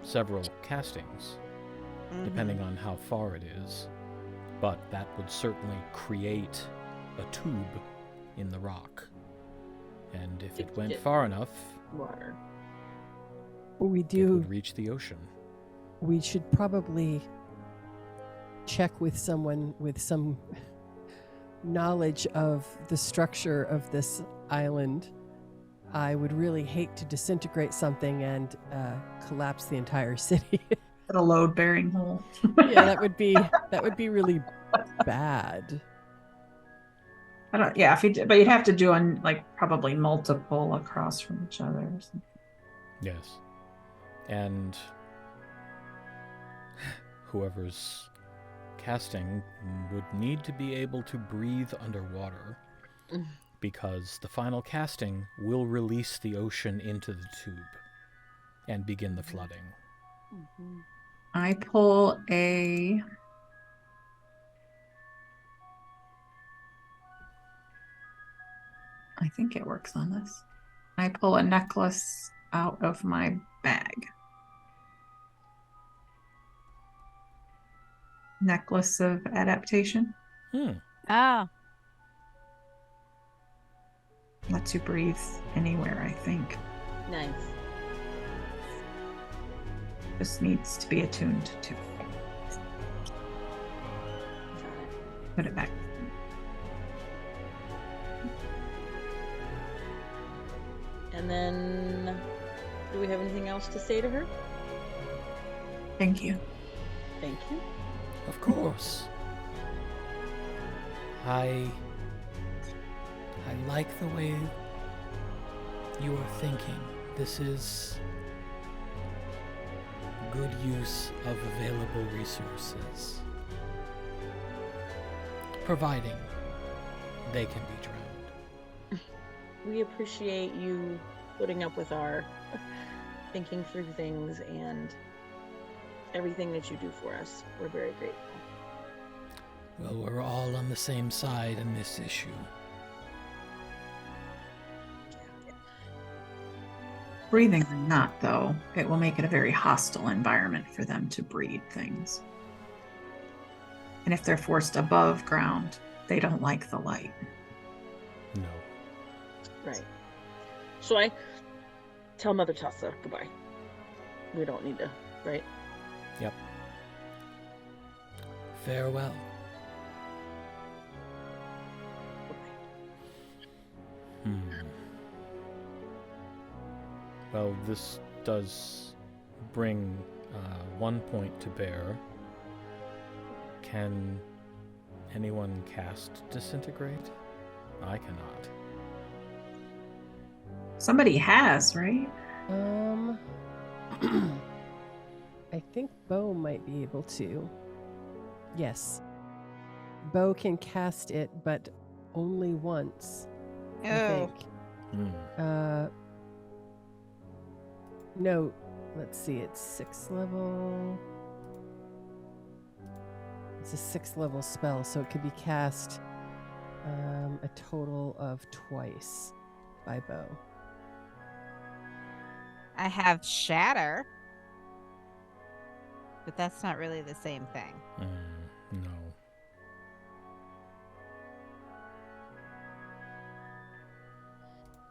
several castings, depending on how far it is. But that would certainly create a tube in the rock. And if it went far enough, Water. We it do. would reach the ocean. We should probably check with someone with some knowledge of the structure of this island. I would really hate to disintegrate something and collapse the entire city. A load-bearing hole. Yeah, that would be really bad. I don't. Yeah, if you did, but you'd have to do probably multiple across from each other. Or something. Yes. And whoever's casting would need to be able to breathe underwater, because the final casting will release the ocean into the tube and begin the flooding. I pull a... I think it works on this. I pull a necklace out of my bag. Necklace of adaptation. Oh. Lets you breathe anywhere, I think. Nice. Just needs to be attuned to. Put it back. And then, do we have anything else to say to her? Thank you. Thank you. Of course. I like the way you are thinking. This is good use of available resources, providing they can be drowned. We appreciate you putting up with our thinking through things and everything that you do for us. We're very grateful. Well, we're all on the same side in this issue. Breathing or not, though, it will make it a very hostile environment for them to breed things. And if they're forced above ground, they don't like the light. No. Right. So I tell Mother Tassa goodbye. We don't need to, right? Yep. Farewell. Well, this does bring 1 point to bear. Can anyone cast Disintegrate? I cannot. Somebody has, right? I think Bo might be able to. Yes. Bo can cast it, but only once. I think. No, let's see, it's 6th level. It's a 6th level spell, so it could be cast a total of twice by Bo. I have Shatter, but that's not really the same thing. No.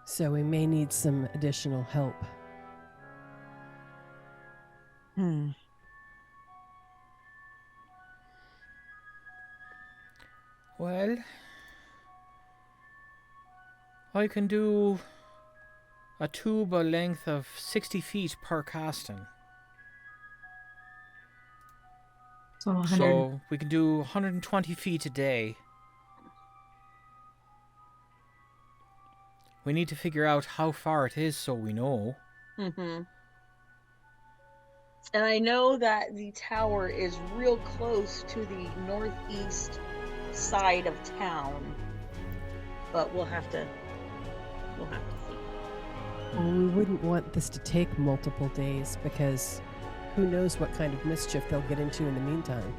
So we may need some additional help. Well, I can do a tube a length of 60 feet per casting. So, 100... So we can do 120 feet a day. We need to figure out how far it is so we know. Mm-hmm. And I know that the tower is real close to the northeast side of town, but we'll have to see. Well, we wouldn't want this to take multiple days because who knows what kind of mischief they'll get into in the meantime.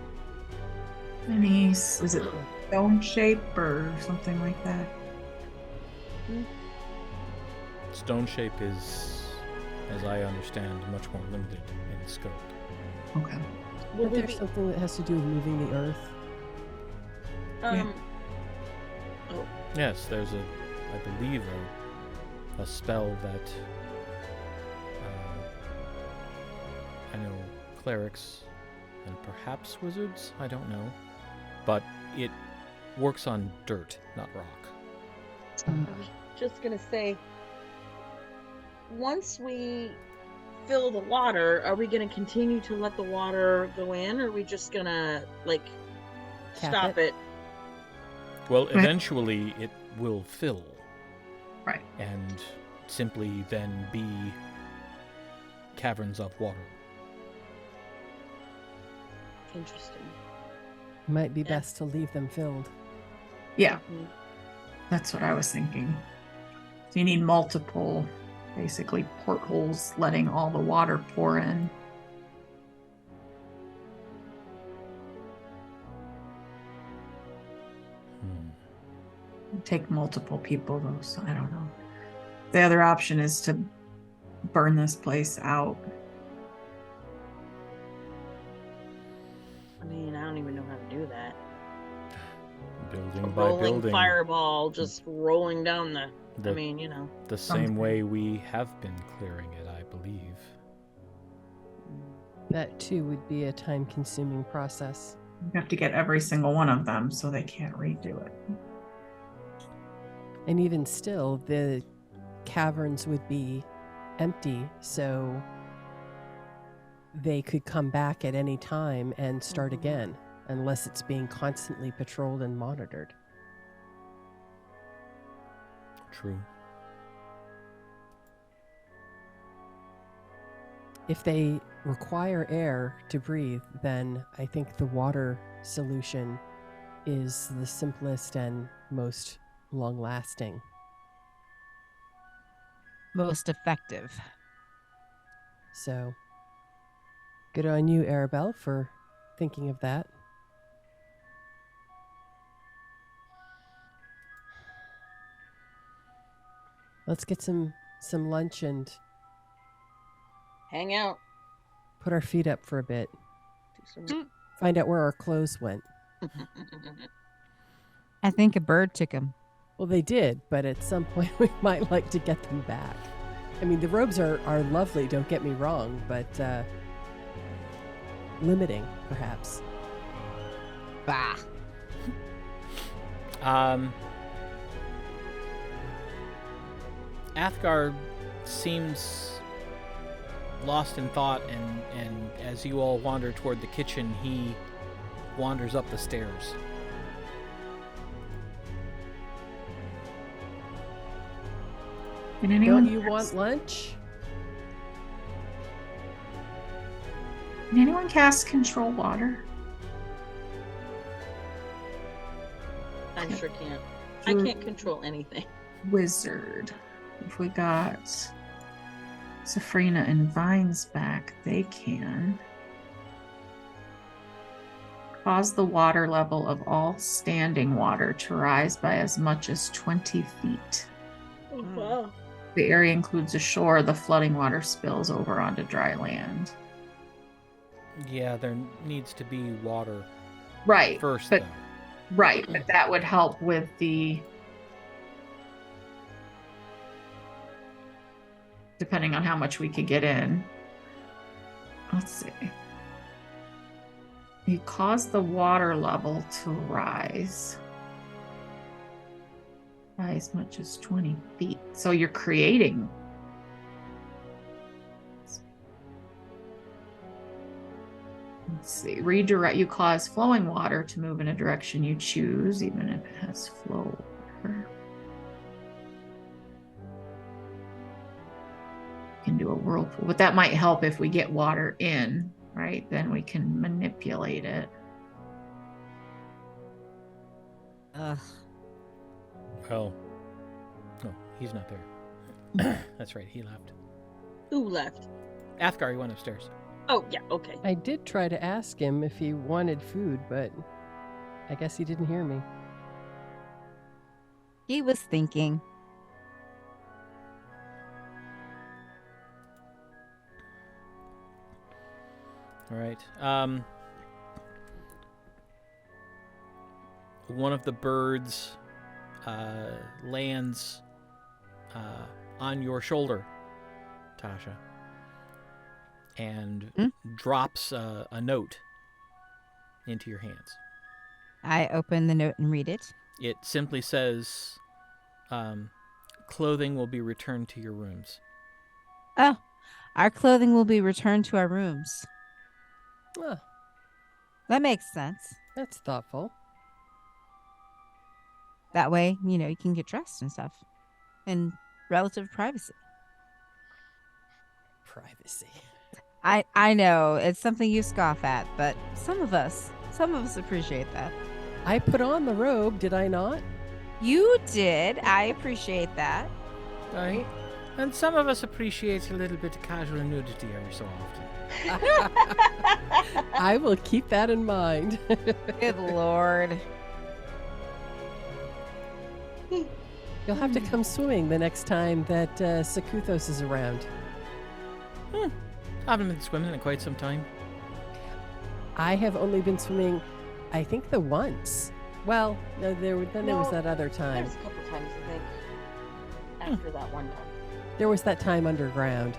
Is it stone shape or something like that? Stone shape is, as I understand, much more limited in scope. Okay. Will But we there's be, something that has to do with moving the earth. um, Yes, there's I believe, a spell that I know clerics and perhaps wizards, I don't know, but it works on dirt, not rock. I was just gonna say, once we fill the water, are we gonna continue to let the water go in, or are we just gonna Cap stop it? Well, eventually it will fill. Right. And simply then be caverns of water. Interesting. Might be Yeah. best to leave them filled. Yeah, Mhm. that's what I was thinking. So you need multiple, basically, portholes letting all the water pour in. Take multiple people, though, so I don't know. The other option is to burn this place out. I mean, I don't even know how to do that. Building by Rolling building. fireball, just rolling down the. The- I mean, you know. The same way we have been clearing it, I believe. That too would be a time-consuming process. You have to get every single one of them, so they can't redo it. And even still, the caverns would be empty, so they could come back at any time and start again, unless it's being constantly patrolled and monitored. True. If they require air to breathe, then I think the water solution is the simplest and most long-lasting. Most effective. So, good on you, Arabelle, for thinking of that. Let's get some lunch and Hang out. put our feet up for a bit. Do some. Find out where our clothes went. I think a bird took him. Well, they did, but at some point we might like to get them back. I mean, the robes are lovely, don't get me wrong, but limiting, perhaps. Bah. Athgarr seems lost in thought, and as you all wander toward the kitchen, he wanders up the stairs. Can anyone Don't you want lunch? Can anyone cast control water? I sure can't. I can't control anything. Wizard. If we got Safrina and Vines back, they can cause the water level of all standing water to rise by as much as 20 feet. Oh, wow. The area includes a shore. The flooding water spills over onto dry land. Yeah, there needs to be water Right. first, but though. Right, but that would help with the, depending on how much we could get in. Let's see. You cause the water level to rise by as much as 20 feet. So you're creating. Let's see. Redirect. You cause flowing water to move in a direction you choose, even if it has flow water. can do a whirlpool, but that might help if we get water in, right? Then we can manipulate it. Ugh. Oh. No, he's not there. That's right, he left. Who left? Athgarr, he went upstairs. Oh, yeah, okay. I did try to ask him if he wanted food, but I guess he didn't hear me. He was thinking. All right. One of the birds lands on your shoulder, Tasha, and drops a note into your hands. I open the note and read it. It simply says, clothing will be returned to your rooms. Oh, our clothing will be returned to our rooms. Oh, That makes sense. that's thoughtful. That way, you can get dressed and stuff. In relative privacy. Privacy. I know, it's something you scoff at, but some of us appreciate that. I put on the robe, did I not? You did. I appreciate that. Right? And some of us appreciate a little bit of casual nudity every so often. I will keep that in mind. Good Lord. You'll have to come swimming the next time that Sakuthos is around. I haven't been swimming in quite some time. I have only been swimming, I think, the once. Well, no, there was that other time. There's a couple times, I think, after that one time. There was that time underground.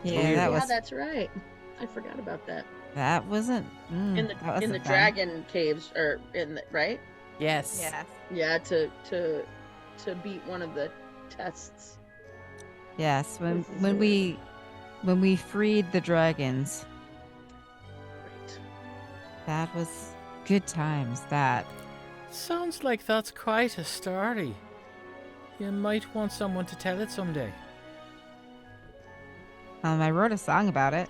Yeah, Weird. that Yeah, was that's right. I forgot about that. that wasn't In that the wasn't fun. dragon caves, or right? Yes. Yes. Yeah, to beat one of the tests. Yes, This is when we freed the dragons, Right. that was good times. That Sounds like that's quite a story. You might want someone to tell it someday. I wrote a song about it.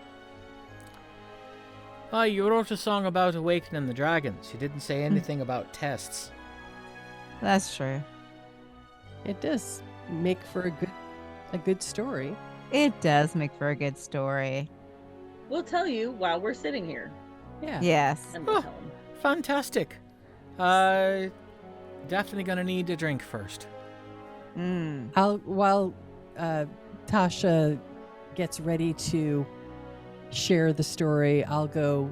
Ah, you wrote a song about awakening the dragons. You didn't say anything about tests. That's true. It does make for a good story. It does make for a good story. We'll tell you while we're sitting here. Yeah. Yes. And we'll Oh. tell them. Fantastic. Definitely gonna need a drink first. While Tasha gets ready to share the story, I'll go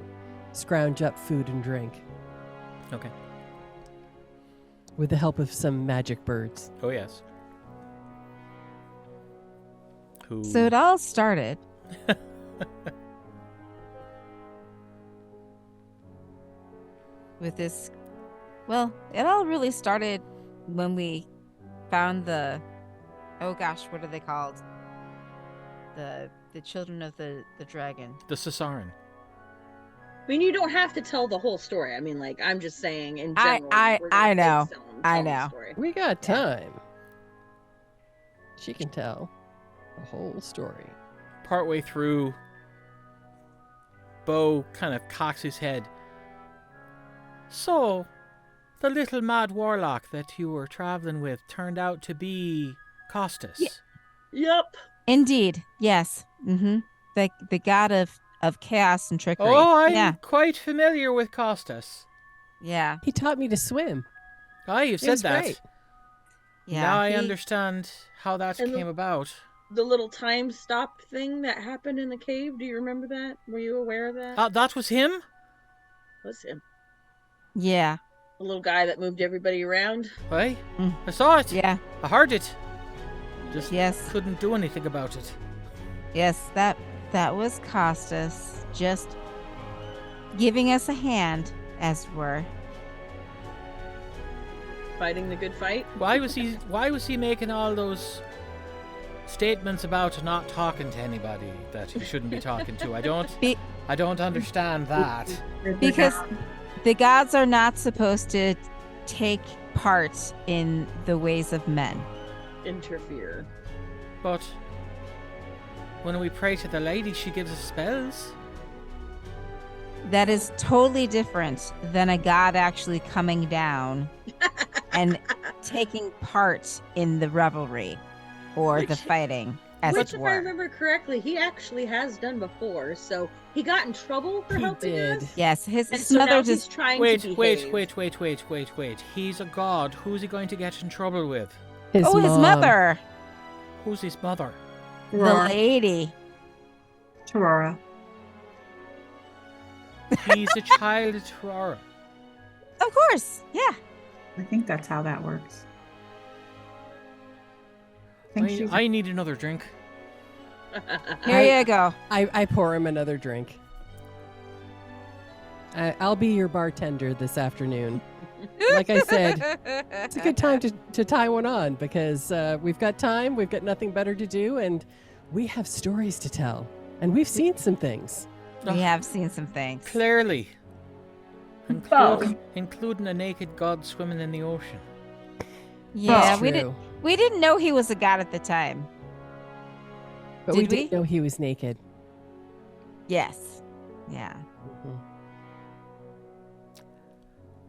scrounge up food and drink Okay. with the help of some magic birds. Oh yes. Who? So it all started. With this, well, it all really started when we found oh gosh, what are they called? The children of the dragon. The Sasaran. I mean, you don't have to tell the whole story. I mean, like, I'm just saying in I- general. I- we're gonna I know. take Stone I tell the know. story. We got time. She can tell the whole story. Partway through, Bo kind of cocks his head. So, the little mad warlock that you were traveling with turned out to be Costas. Yeah. Yep. Indeed, yes. Mm-hmm. The god of chaos and trickery. Oh, I'm yeah, quite familiar with Costas. yeah, He taught me to swim. Ah, you It said was that. great. yeah. Now I he- understand how that And the- came about. The little time stop thing that happened in the cave. Do you remember that? Were you aware of that? That was him? Was him. Yeah, The little guy that moved everybody around. Hey, Mm. I saw it. yeah, I heard it. Just yes, couldn't do anything about it. yes. That was Costas just giving us a hand, as it were. Fighting the good fight. Why was he making all those statements about not talking to anybody that he shouldn't be talking to? I don't understand that. Because the gods are not supposed to take part in the ways of men. Interfere. but when we pray to the lady, she gives us spells. That is totally different than a god actually coming down and taking part in the revelry or the fighting, as Which, it if were. I remember correctly, he actually has done before. So he got in trouble for He helping did. us. Yes, his And so mother now just he's trying Wait, to wait, behave. wait. He's a god. Who's he going to get in trouble with? His his mom. mother, Who's his mother? the Aurora. lady. Aurora. He's a child of Torara. Of course, yeah. I think that's how that works. I think she's I need another drink. Here you go. I pour him another drink. I'll be your bartender this afternoon. Like I said, it's a good time to tie one on because we've got time, we've got nothing better to do, and we have stories to tell. And we've seen some things. We have seen some things. Clearly. Bo. Including a naked god swimming in the ocean. Yeah, That's we true. didn't know he was a god at the time. But we Did we? didn't know he was naked. Yes. Yeah. Mhm.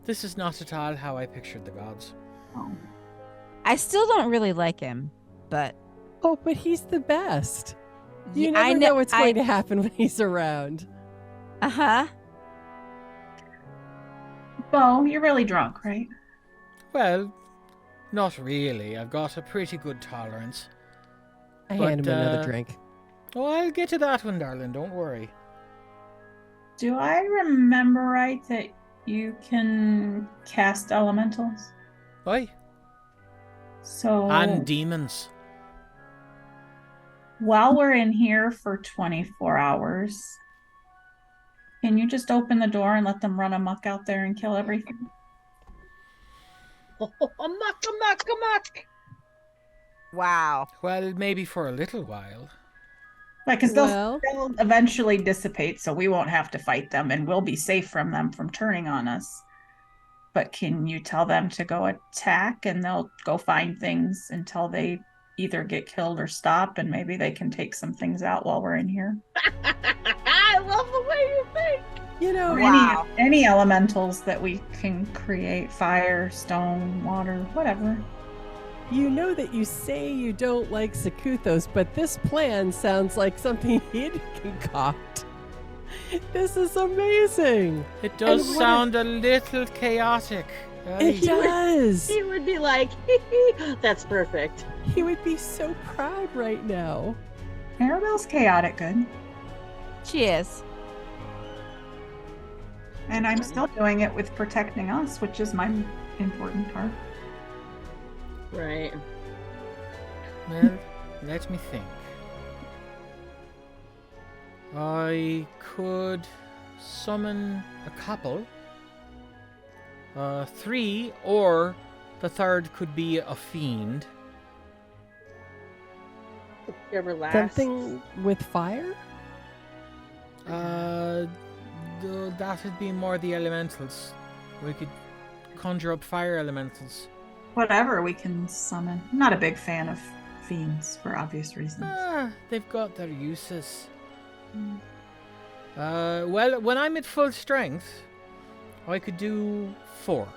This is not at all how I pictured the gods. Oh. I still don't really like him, but Oh, but he's the best. You I never know what's going to happen when he's around. Uh-huh. Bo, you're really drunk, right? Well, not really. I've got a pretty good tolerance. I But, hand him another drink. Oh, I'll get to that one, darling. Don't worry. Do I remember right that you can cast elementals? Why? So And demons. while we're in here for 24 hours, can you just open the door and let them run amok out there and kill everything? Amok. Wow. Well, maybe for a little while. Like, because Well- they'll eventually dissipate, so we won't have to fight them and we'll be safe from them from turning on us. But can you tell them to go attack and they'll go find things until they either get killed or stop, and maybe they can take some things out while we're in here? I love the way you think. You know, Or Wow. any elementals that we can create: fire, stone, water, whatever. you know that you say you don't like Sakuthos, but this plan sounds like something he'd concoct. This is amazing. It does And what sound a little chaotic. It Right? does. He would be like, that's perfect. He would be so proud right now. Arabelle's chaotic good. She is. And I'm still doing it with protecting us, which is my important part. Right. Well, let me think. I could summon a couple. 3, or the third could be a fiend. Whoever lasts. Something with fire? That'd be more the elementals. We could conjure up fire elementals. Whatever we can summon. I'm not a big fan of fiends for obvious reasons. They've got their uses. Well, when I'm at full strength, I could do 4.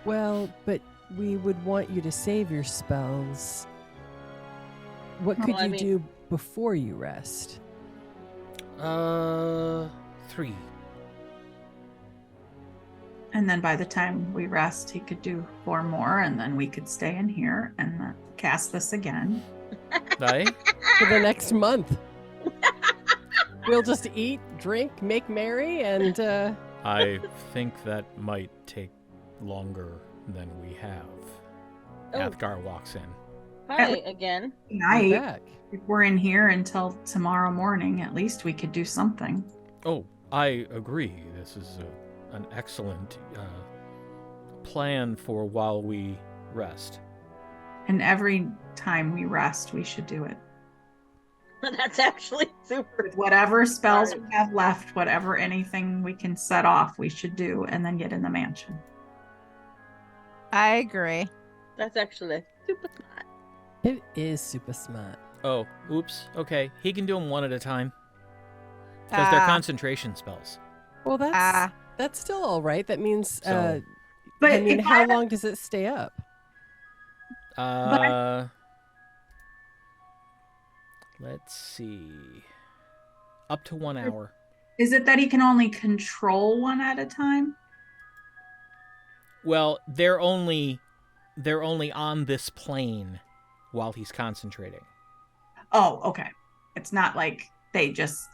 Well, but we would want you to save your spells. What could Well, I you mean- do before you rest? 3. And then by the time we rest, he could do 4 more, and then we could stay in here and cast this again. Right? For the next month. We'll just eat, drink, make merry, and I think that might take longer than we have. Oh. Athgarr walks in. Hi again. be Night. back. If we're in here until tomorrow morning, at least we could do something. Oh, I agree. This is an excellent plan for while we rest. And every time we rest, we should do it. That's actually super. With whatever spells we have left, whatever anything we can set off, we should do, and then get in the mansion. I agree. That's actually super smart. It is super smart. Oh, oops. Okay, he can do them one at a time. Because they're concentration spells. Well, that's still all right. That means, So- But I mean, if how long does it stay up? Let's see. Up to 1 hour. Is it that he can only control one at a time? Well, they're only on this plane while he's concentrating. Oh, okay. It's not like they just.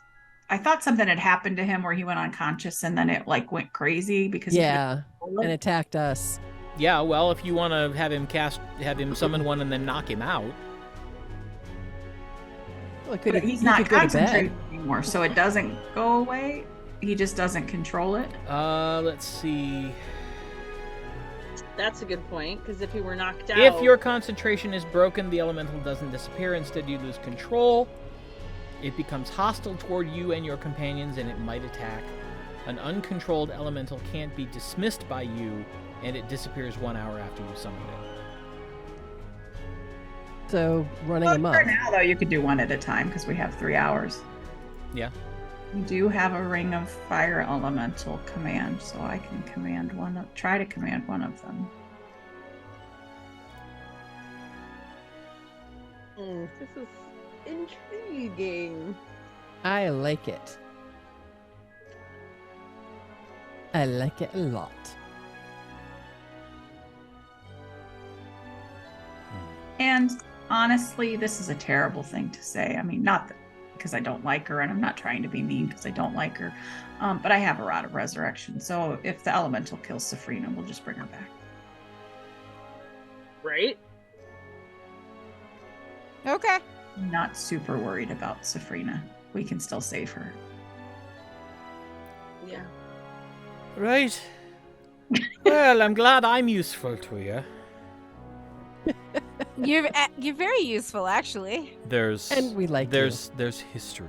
I thought something had happened to him where he went unconscious and then it like went crazy because Yeah, and attacked us. Yeah, well, if you want to have him summon one and then knock him out. Well, But he's not concentrating anymore, so it doesn't go away. He just doesn't control it. Let's see. That's a good point, because if he were knocked out... If your concentration is broken, the elemental doesn't disappear. Instead, you lose control. It becomes hostile toward you and your companions, and it might attack. An uncontrolled elemental can't be dismissed by you, and it disappears 1 hour after you summon it. So running him For up. now, though, you could do one at a time because we have 3 hours. Yeah. We do have a ring of fire elemental command, so I can try to command one of them. This is intriguing. I like it. I like it a lot. And honestly, this is a terrible thing to say. I mean, not because I don't like her, and I'm not trying to be mean because I don't like her, but I have a Rod of Resurrection, so if the elemental kills Safrina, we'll just bring her back. Right? Okay. I'm not super worried about Safrina. We can still save her. Yeah. Right. Well, I'm glad I'm useful to you. You're very useful, actually. And we like there's history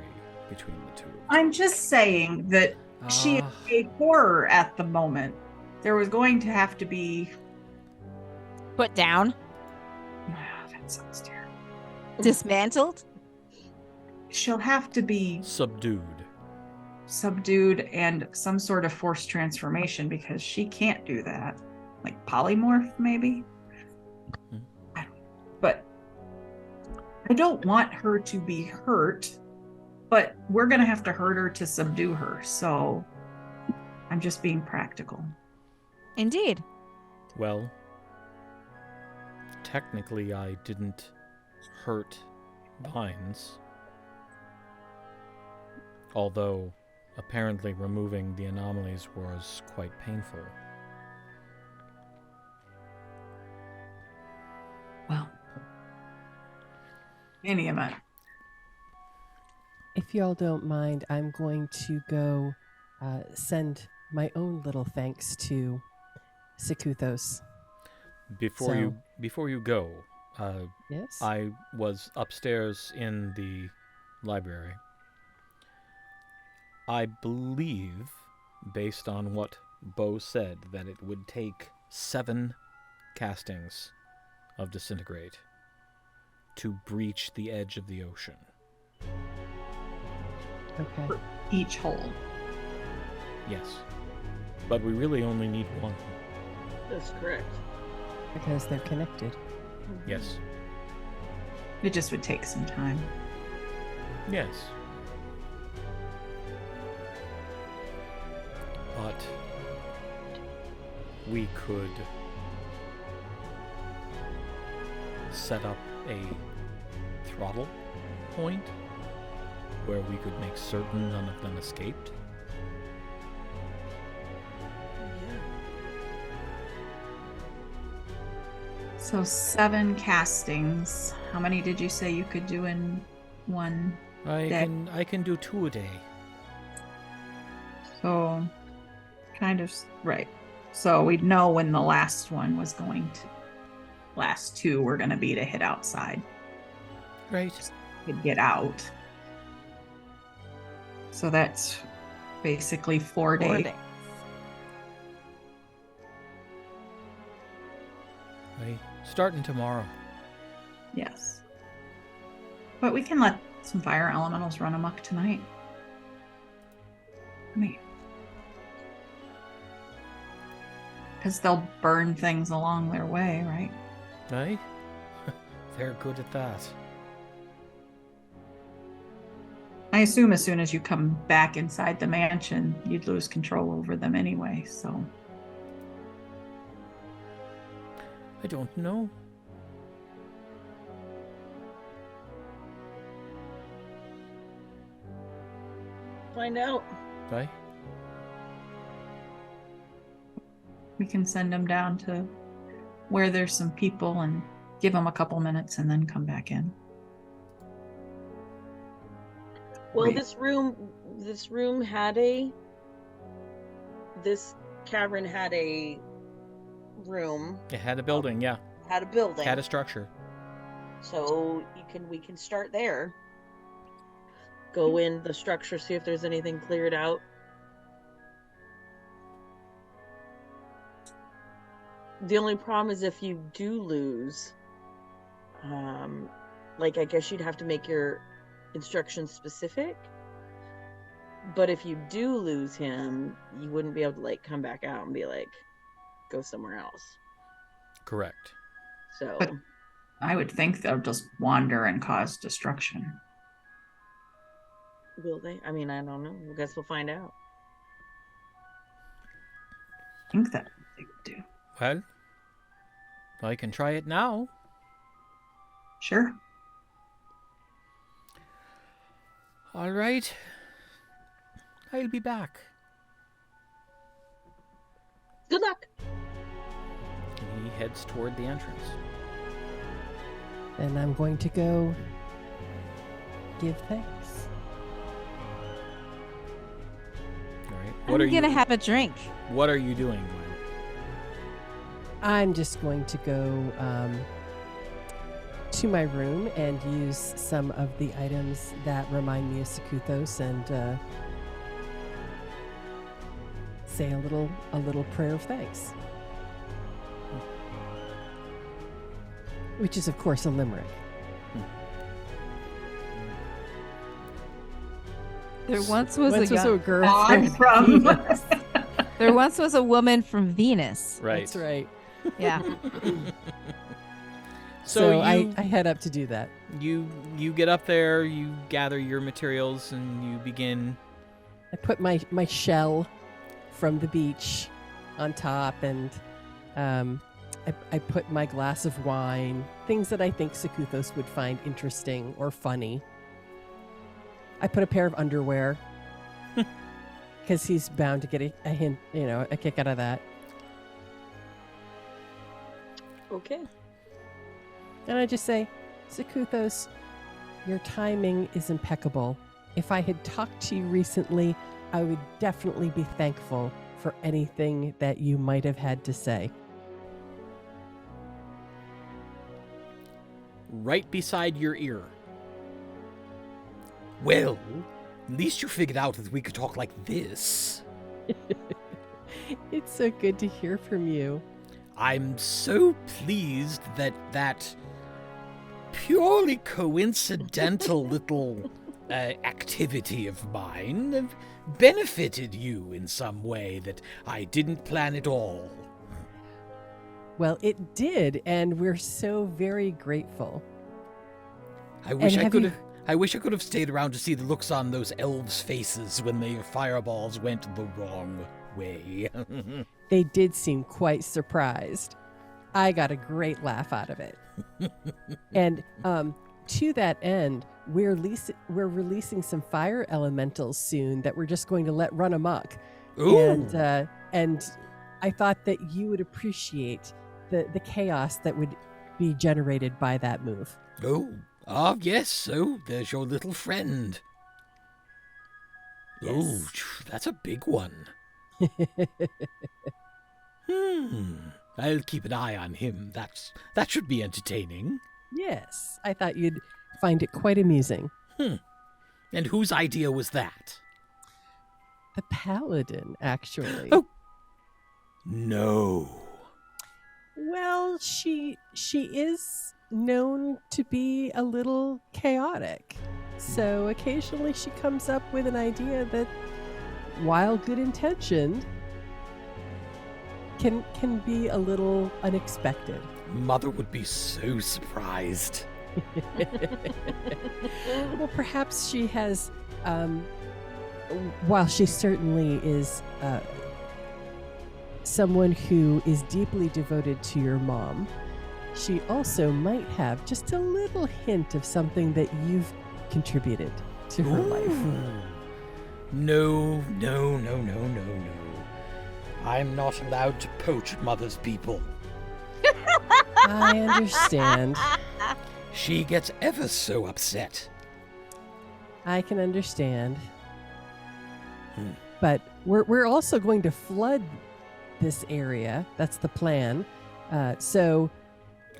between the two. I'm just saying that she is a horror at the moment. There was going to have to be... Put down. That sounds terrible. Dismantled. She'll have to be subdued and some sort of forced transformation because she can't do that. Like polymorph, maybe? I don't know. But I don't want her to be hurt, but we're going to have to hurt her to subdue her. So I'm just being practical. Indeed. Well, technically I didn't hurt Vines. Although, apparently removing the anomalies was quite painful. Well, in any event. If y'all don't mind, I'm going to go send my own little thanks to Sikuthos. Before you go, yes? I was upstairs in the library. I believe, based on what Bo said, that it would take 7 castings of Disintegrate to breach the edge of the ocean. Okay. For each hole. Yes. But we really only need 1. That's correct. Because they're connected. Yes. It just would take some time. Yes. But we could set up a throttle point where we could make certain none of them escaped. So 7 castings. How many did you say you could do in one day? I can do 2 a day. So kind of right. So we'd know when the last one was going to last 2 were going to be to hit outside. Right. Could get out. So that's basically 4 days. Starting tomorrow. Yes. But we can let some fire elementals run amok tonight. I mean, because they'll burn things along their way, right? Right? They're good at that. I assume as soon as you come back inside the mansion, you'd lose control over them anyway, so. I don't know. Find out. Right? We can send them down to where there's some people and give them a couple minutes and then come back in. Well, Wait. this cavern had a room, It had a building, yeah. had a building. Had a structure. So we can start there. Go in the structure, see if there's anything cleared out. The only problem is if you do lose, I guess you'd have to make your instructions specific. But if you do lose him, you wouldn't be able to come back out and be go somewhere else. Correct. So But I would think they'll just wander and cause destruction. will they? I mean, I don't know. I guess we'll find out. I think that's what they would do. Well, I can try it now. Sure. All right. I'll be back. Good luck. And he heads toward the entrance. And I'm going to go give thanks. All right. I'm gonna have a drink. What are you doing, Gwen? I'm just going to go to my room and use some of the items that remind me of Sekuthos and say a little prayer of thanks. Which is, of course, a limerick. There once was a girl I'm from. There once was a woman from Venus. Right. That's right. Yeah. So I head up to do that. You get up there, you gather your materials, and you begin. I put my shell from the beach on top, and I put my glass of wine, things that I think Sekuthos would find interesting or funny. I put a pair of underwear because he's bound to get a hint, a kick out of that. Okay. And I just say, Sekuthos, your timing is impeccable. If I had talked to you recently, I would definitely be thankful for anything that you might have had to say. Right beside your ear. Well, at least you figured out that we could talk like this. It's so good to hear from you. I'm so pleased that purely coincidental little activity of mine benefited you in some way that I didn't plan at all. Well, it did, and we're so very grateful. I wish And I have could you- have. I wish I could have stayed around to see the looks on those elves' faces when their fireballs went the wrong way. They did seem quite surprised. I got a great laugh out of it. And to that end, we're releasing some fire elementals soon that we're just going to let run amok. Ooh. And I thought that you would appreciate the chaos that would be generated by that move. Oh, yes. So there's your little friend. Yes. Oh, that's a big one. I'll keep an eye on him. That should be entertaining. Yes, I thought you'd find it quite amusing. And whose idea was that? The paladin, actually. Oh. No. Well, she is known to be a little chaotic. So occasionally she comes up with an idea that, while good intentioned, can be a little unexpected. Mother would be so surprised. Well, perhaps she has, while she certainly is someone who is deeply devoted to your mom, she also might have just a little hint of something that you've contributed to her life. No. I'm not allowed to poach Mother's people. I understand. She gets ever so upset. I can understand. But we're also going to flood this area. That's the plan. So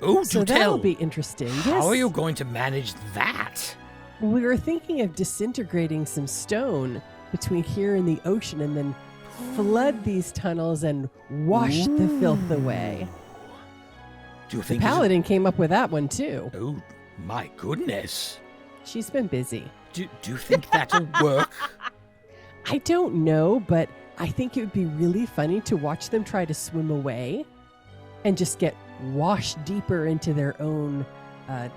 Oh, that'll do tell. be interesting. How Yes. are you going to manage that? We were thinking of disintegrating some stone between here and the ocean and then flood these tunnels and wash the filth away. Do you The think... paladin came up with that one too. Oh, my goodness. She's been busy. Do you think that'll work? I don't know, but I think it would be really funny to watch them try to swim away and just get washed deeper into their own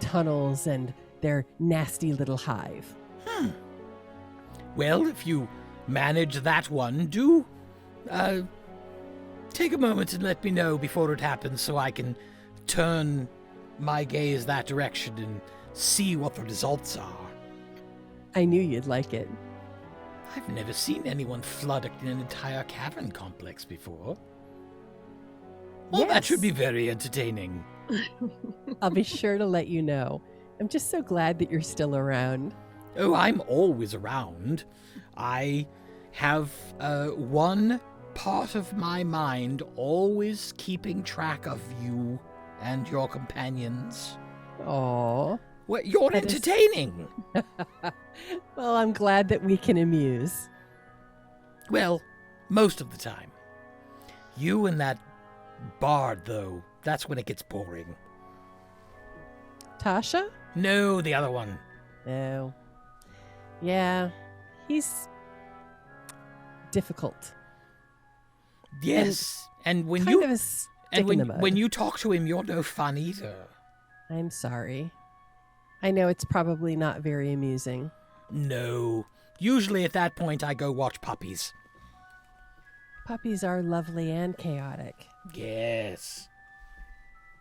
tunnels and their nasty little hive. Well, if you manage that one, do take a moment and let me know before it happens so I can turn my gaze that direction and see what the results are. I knew you'd like it. I've never seen anyone flood an entire cavern complex before. Well, that Yes. should be very entertaining. I'll be sure to let you know. I'm just so glad that you're still around. Oh, I'm always around. I have one part of my mind always keeping track of you and your companions. Aww. Well, you're That is- entertaining. Well, I'm glad that we can amuse. Well, most of the time. You and that bard, though, that's when it gets boring. Tasha? No, the other one. No. Yeah, he's difficult. Yes, and when Kind you of a stick and in the mud. when you talk to him, you're no fun either. I'm sorry. I know it's probably not very amusing. No. Usually at that point, I go watch puppies. Puppies are lovely and chaotic. Yes.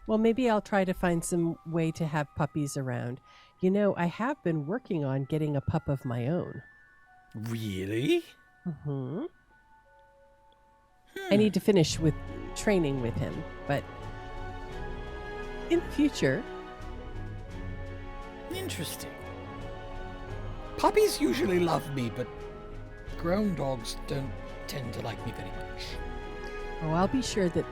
Well, maybe I'll try to find some way to have puppies around. You know, I have been working on getting a pup of my own. Really? Mm-hmm. I need to finish with training with him, but in the future, Interesting. Puppies usually love me, but grown dogs don't tend to like me very much. I'll be sure that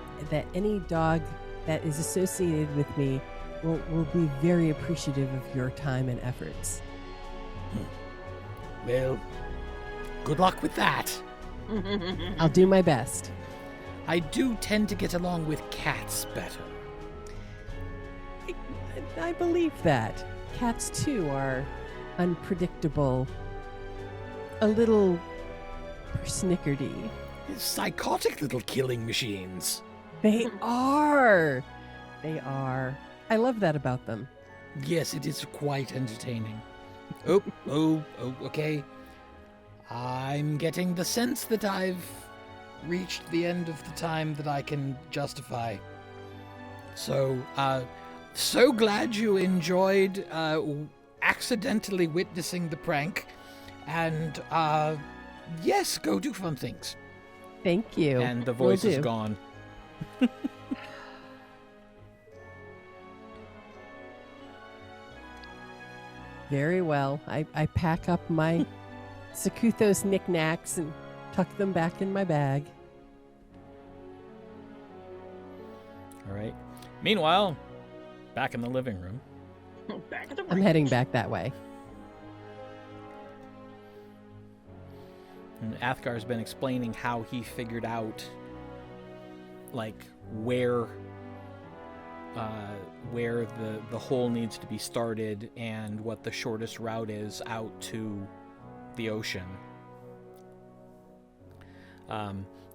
any dog that is associated with me will be very appreciative of your time and efforts. Well, good luck with that. I'll do my best. I do tend to get along with cats better. I believe that. Cats, too, are unpredictable, a little persnickerdy. Psychotic little killing machines. They are. They are. I love that about them. Yes, it is quite entertaining. Okay. I'm getting the sense that I've reached the end of the time that I can justify. So, so glad you enjoyed accidentally witnessing the prank. And, yes, go do fun things. Thank you. And the Will voice is do. gone. Very well. I pack up my Sakuthos knickknacks and tuck them back in my bag. All right. Meanwhile, back in the living room. Back at the I'm ranch. heading back that way. And Athgar's been explaining how he figured out, like, where where the hole needs to be started and what the shortest route is out to the ocean.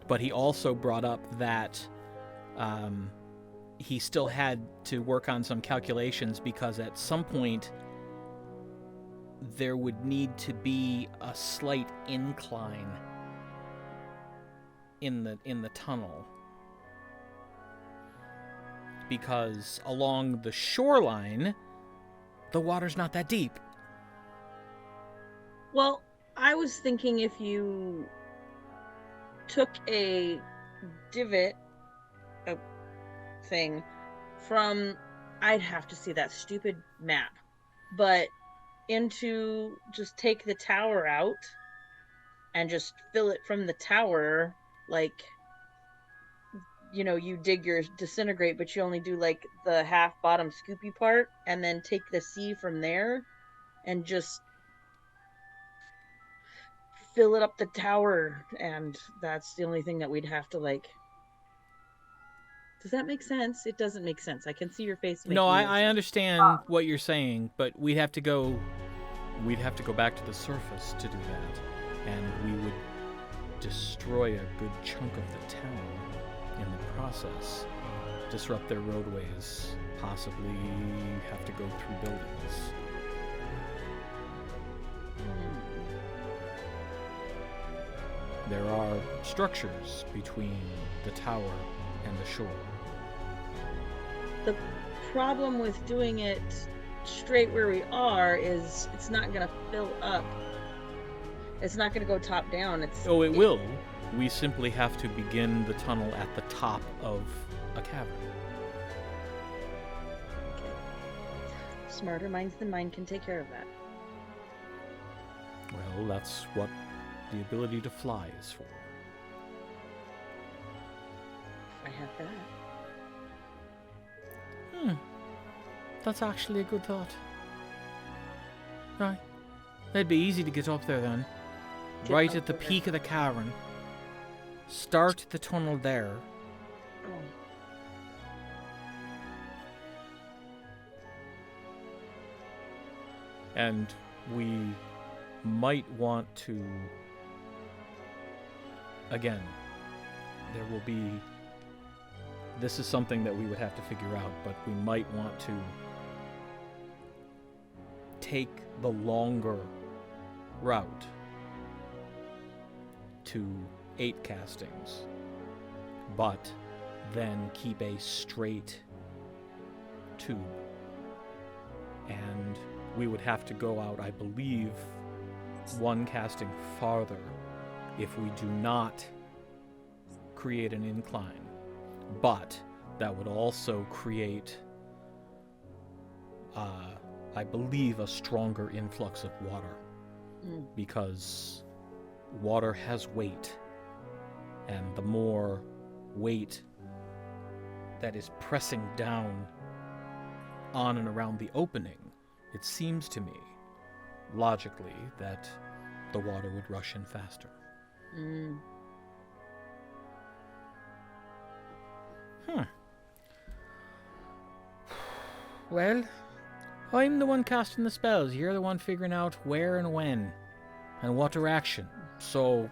But he also brought up that he still had to work on some calculations because at some point there would need to be a slight incline in the tunnel, because along the shoreline the water's not that deep. Well, I was thinking if you took a divot thing from, I'd have to see that stupid map, but into, just take the tower out and just fill it from the tower, like, you know, you dig your disintegrate, but you only do like the half bottom scoopy part, and then take the sea from there and just fill it up the tower, and that's the only thing that we'd have to, like. Does that make sense? It doesn't make sense. I can see your face. No, making I sense. understand what you're saying, but we'd have to go back to the surface to do that, and we would destroy a good chunk of the town in the process, disrupt their roadways, possibly have to go through buildings. There are structures between the tower and the shore. The problem with doing it straight where we are is it's not going to fill up. It's not going to go top down. It will. We simply have to begin the tunnel at the top of a cavern. Okay. Smarter minds than mine can take care of that. Well, that's what the ability to fly is for. I have that. That's actually a good thought. Right. It'd be easy to get up there then. Get Right up at the there. peak of the cavern. Start the tunnel there. Oh. And we might want to, again, there will be, this is something that we would have to figure out, but we might want to take the longer route to 8 castings, but then keep a straight tube. And we would have to go out, I believe, 1 casting farther if we do not create an incline. But that would also create, I believe, a stronger influx of water. Because water has weight, and the more weight that is pressing down on and around the opening, it seems to me, logically, that the water would rush in faster. Well, I'm the one casting the spells. You're the one figuring out where and when and what direction. So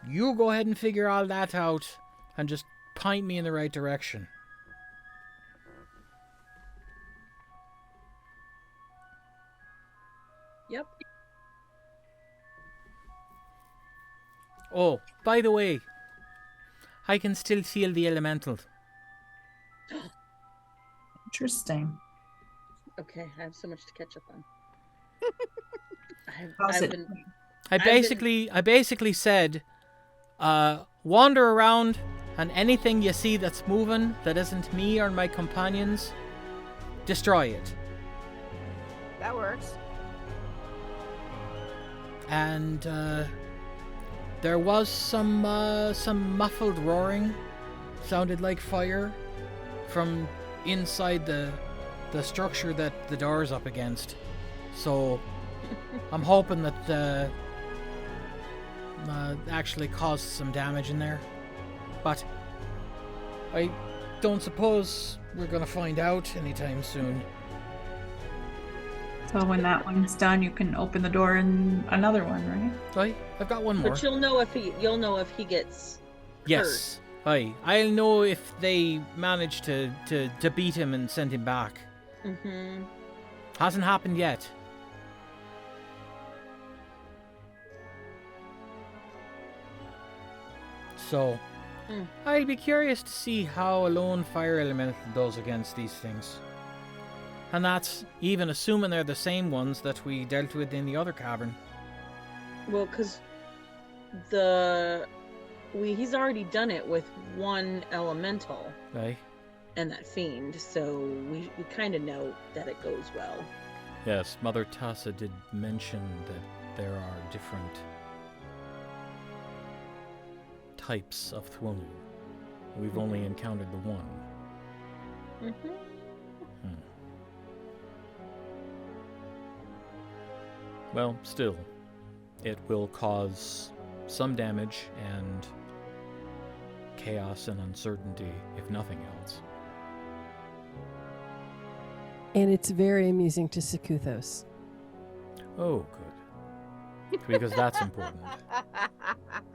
you go ahead and figure all that out and just point me in the right direction. Yep. Oh, by the way, I can still feel the elemental. Interesting. Okay, I have so much to catch up on. How's I've it? been. I basically said, wander around, and anything you see that's moving that isn't me or my companions, destroy it. That works. And there was some muffled roaring, sounded like fire, from inside the structure that the door's up against. So I'm hoping that actually caused some damage in there. But I don't suppose we're gonna find out anytime soon. So when that one's done, you can open the door in another one, right? I've got one more. But you'll know if he gets Yes. I'll know if they manage to beat him and send him back. Mm-hmm. Hasn't happened yet. So, I'd be curious to see how a lone fire elemental does against these things. And that's even assuming they're the same ones that we dealt with in the other cavern. Well, because he's already done it with one elemental. Right. And that fiend, so we kind of know that it goes well. Yes, Mother Tassa did mention that there are different types of Thuilnu. We've only encountered the one. Mm-hmm. Well, still, it will cause some damage and chaos and uncertainty, if nothing else. And it's very amusing to Sekuthos. Oh, good. Because that's important.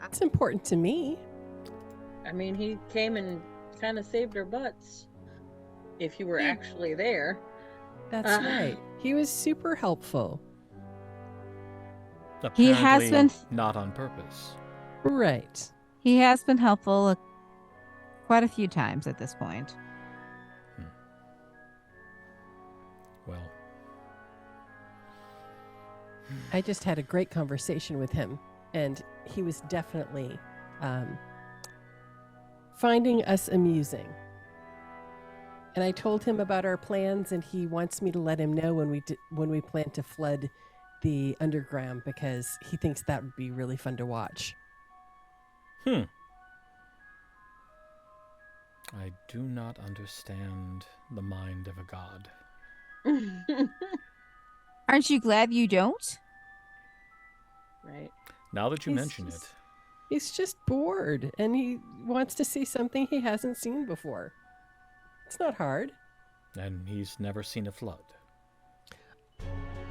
It's important to me. I mean, he came and kind of saved our butts. If you were actually there. That's right. He was super helpful. Apparently He has been not on purpose. Right. He has been helpful quite a few times at this point. Well, I just had a great conversation with him, and he was definitely finding us amusing. And I told him about our plans, and he wants me to let him know when we plan to flood the underground, because he thinks that would be really fun to watch. I do not understand the mind of a god. Aren't you glad you don't? Right. Now that you mention it. He's just bored, and he wants to see something he hasn't seen before. It's not hard. And he's never seen a flood.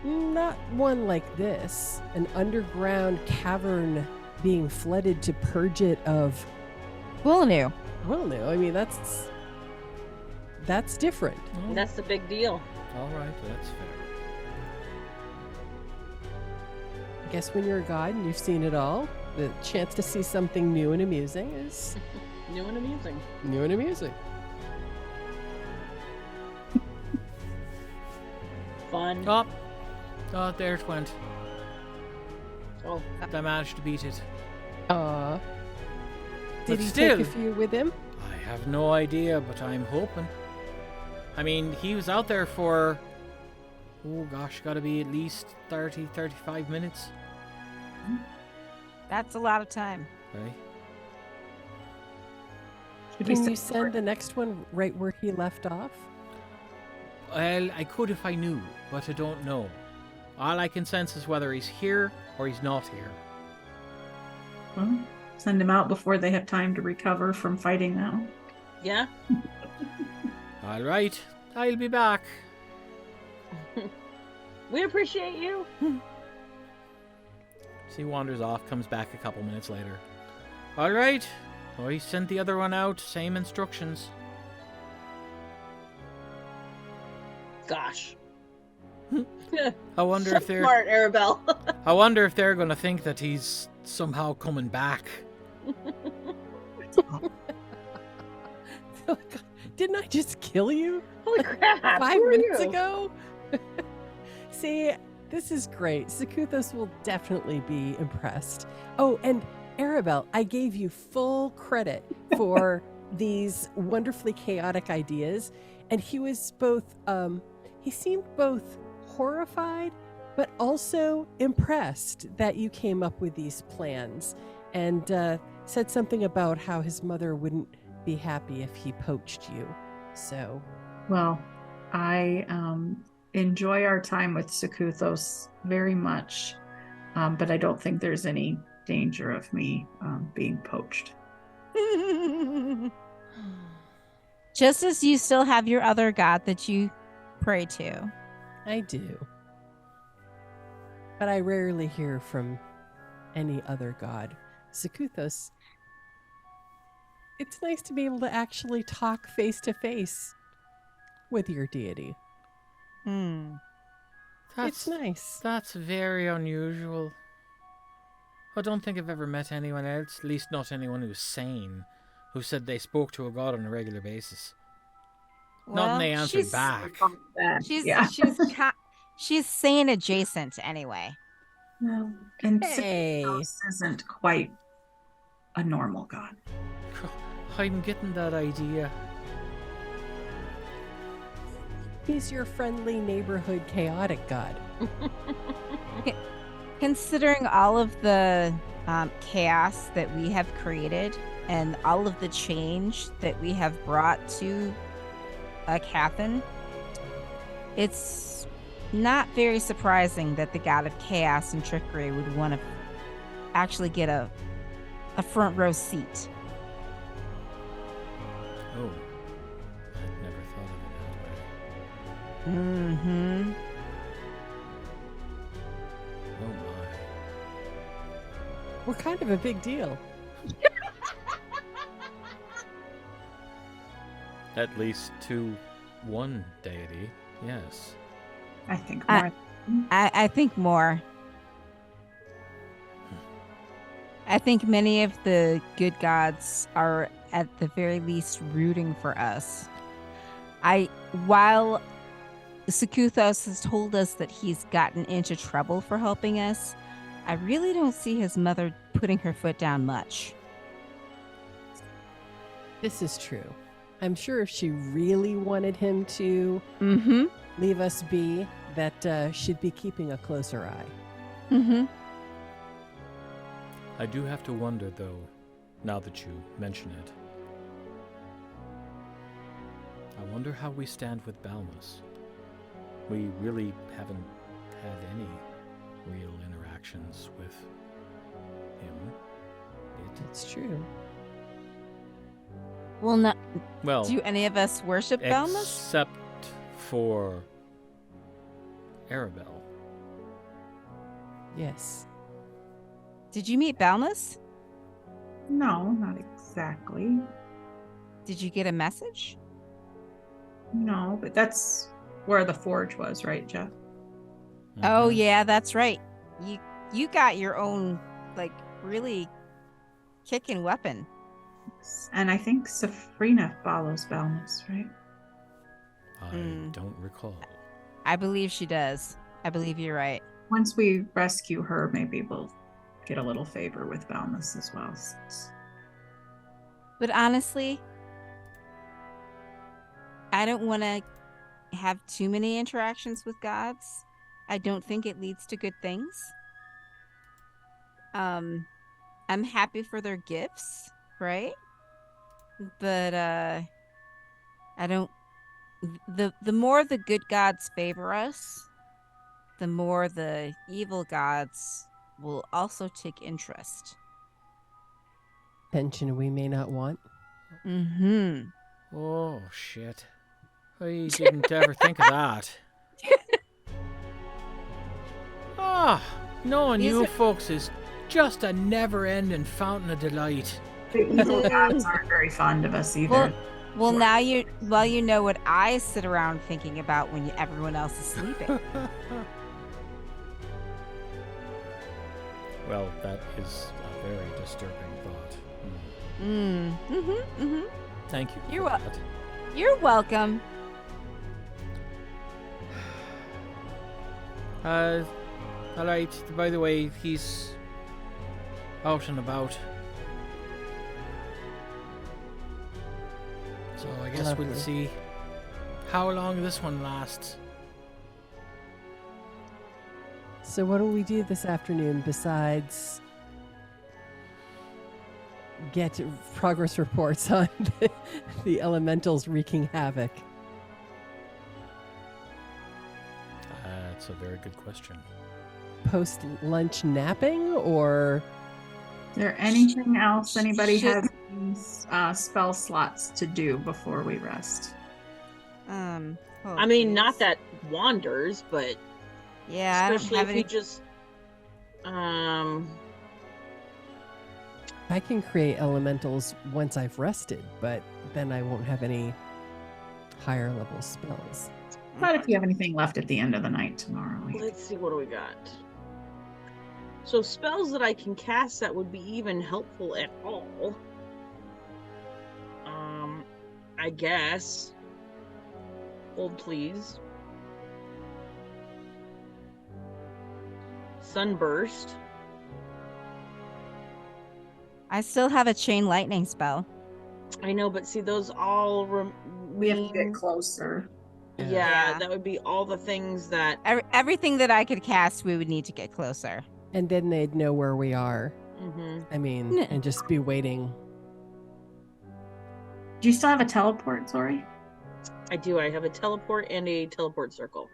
Not one like this. An underground cavern being flooded to purge it of... Thuilnu. Thuilnu. I mean, that's different. That's the big deal. All right, that's fair. I guess when you're a god and you've seen it all, the chance to see something new and amusing is... New and amusing. New and amusing. Fun. Oh, there it went. Oh. I managed to beat it. Did But he still, take a few with him? I have no idea, but I'm hoping. I mean, he was out there for, oh gosh, gotta be at least 30, 35 minutes. That's a lot of time. Right? Can you send the next one right where he left off? Well, I could if I knew, but I don't know. All I can sense is whether he's here or he's not here. Well, send them out before they have time to recover from fighting now. Yeah. All right, I'll be back. We appreciate you. So he wanders off, comes back a couple minutes later. All right, I sent the other one out, same instructions. Gosh. I wonder if they're smart, Arabelle. I wonder if they're gonna think that he's somehow coming back. Didn't I just kill you? Holy crap! 5 who are minutes you? ago? See, this is great. Sekuthos will definitely be impressed. Oh, and Arabelle, I gave you full credit for these wonderfully chaotic ideas, and he was both he seemed both horrified but also impressed that you came up with these plans, and said something about how his mother wouldn't be happy if he poached you. So, Well, I enjoy our time with Sekuthos very much, but I don't think there's any danger of me being poached. Just as you still have your other god that you pray to. I do. But I rarely hear from any other god. Zakuthos, it's nice to be able to actually talk face to face with your deity. It's nice. That's very unusual. I don't think I've ever met anyone else, at least not anyone who's sane, who said they spoke to a god on a regular basis. Not when they answered back. She's sane adjacent anyway. Well, and Hey. Sithos isn't quite a normal god. I'm getting that idea. He's your friendly neighborhood chaotic god. Considering all of the chaos that we have created and all of the change that we have brought to Aecathan, it's not very surprising that the god of chaos and trickery would want to actually get a front row seat. Oh, I'd never thought of it that way. Mm-hmm. Oh my. We're kind of a big deal. At least to one deity, yes. I think more. I think more. I think many of the good gods are at the very least rooting for us. While Zakuthos has told us that he's gotten into trouble for helping us, I really don't see his mother putting her foot down much. This is true. I'm sure if she really wanted him to Mm-hmm. leave us be, that she'd be keeping a closer eye. Mm-hmm. I do have to wonder, though, now that you mention it. I wonder how we stand with Balmus. We really haven't had any real interactions with him. It's true. Well, Do any of us worship Balmus? except for Arabelle. Yes. Did you meet Balmus? No, not exactly. Did you get a message? No, but that's where the forge was, right, Jeff? Oh Mhm. yeah, that's right. You got your own like really kicking weapon. And I think Safrina follows Balmus, right? I don't recall. I believe she does. I believe you're right. Once we rescue her, maybe we'll get a little favor with Balmus as well. But honestly, I don't want to have too many interactions with gods. I don't think it leads to good things. I'm happy for their gifts, right? But I don't the more the good gods favor us, the more the evil gods will also take interest. Pension we may not want. Mm-hmm. Oh, shit. I didn't ever think of that. Knowing These you are- folks is just a never-ending fountain of delight. The evil gods aren't very fond of us either. Well, now you know what I sit around thinking about when everyone else is sleeping. Well, that is a very disturbing thought. Mm-hmm. Thank you. You're for wel- that. You're welcome. Alright, by the way, he's out and about. So I guess we'll Lovely. see how long this one lasts. So what will we do this afternoon besides get progress reports on the elementals wreaking havoc? That's a very good question. Post-lunch napping or Is there anything else anybody Should- has spell slots to do before we rest. Oh, I mean, not geez. that wanders, but Yeah, I don't especially have if any. we just I can create elementals once I've rested, but then I won't have any higher level spells. But if you have anything left at the end of the night tomorrow, let's see, what do we got? So spells that I can cast that would be even helpful at all. I guess. Hold please. Sunburst. I still have a chain lightning spell. I know, but see, those all we have to get closer. Yeah, Yeah. that would be all the things that. Everything that I could cast, we would need to get closer. And then they'd know where we are. Mm-hmm. I mean, and just be waiting. Do you still have a teleport, Zori? I do. I have a teleport and a teleport circle.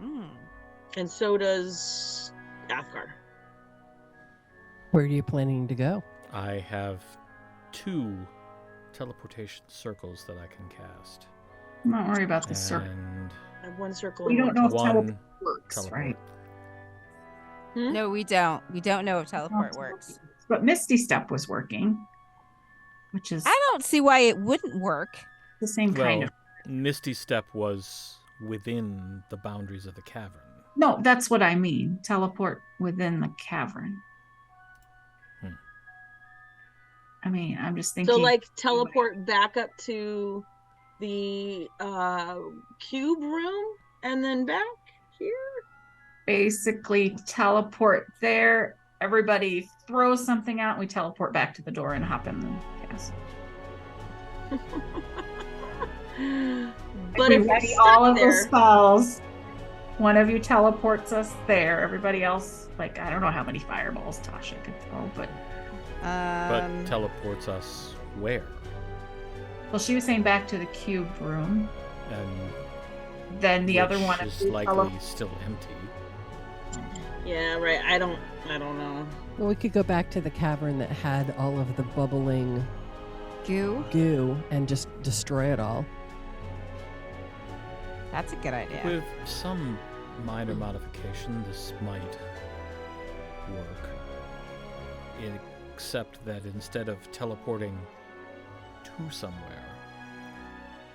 Mm. And so does Athgarr. Where are you planning to go? I have 2 teleportation circles that I can cast. Don't worry about the circle. And I have one circle. We and don't know if one teleport works, teleport. right? No, we don't. We don't know if teleport works. But Misty Step was working, which is I don't see why it wouldn't work. the same kind Well, of. Misty Step was within the boundaries of the cavern. No, that's what I mean. Teleport within the cavern. I mean, I'm just thinking. So, like, teleport back up to the cube room and then back here? Basically, teleport there. Everybody throws something out. We teleport back to the door and hop in the castle. But we if we're ready stuck all of the there, spells, one of you teleports us there. Everybody else, like, I don't know how many fireballs Tasha could throw, but But teleports us where? well, she was saying back to the cube room. And Then the other which one is likely still empty. yeah, right. I don't know. Well, we could go back to the cavern that had all of the bubbling Goo? and just destroy it all. That's a good idea. With some minor modification, this might work. Except that instead of teleporting to somewhere,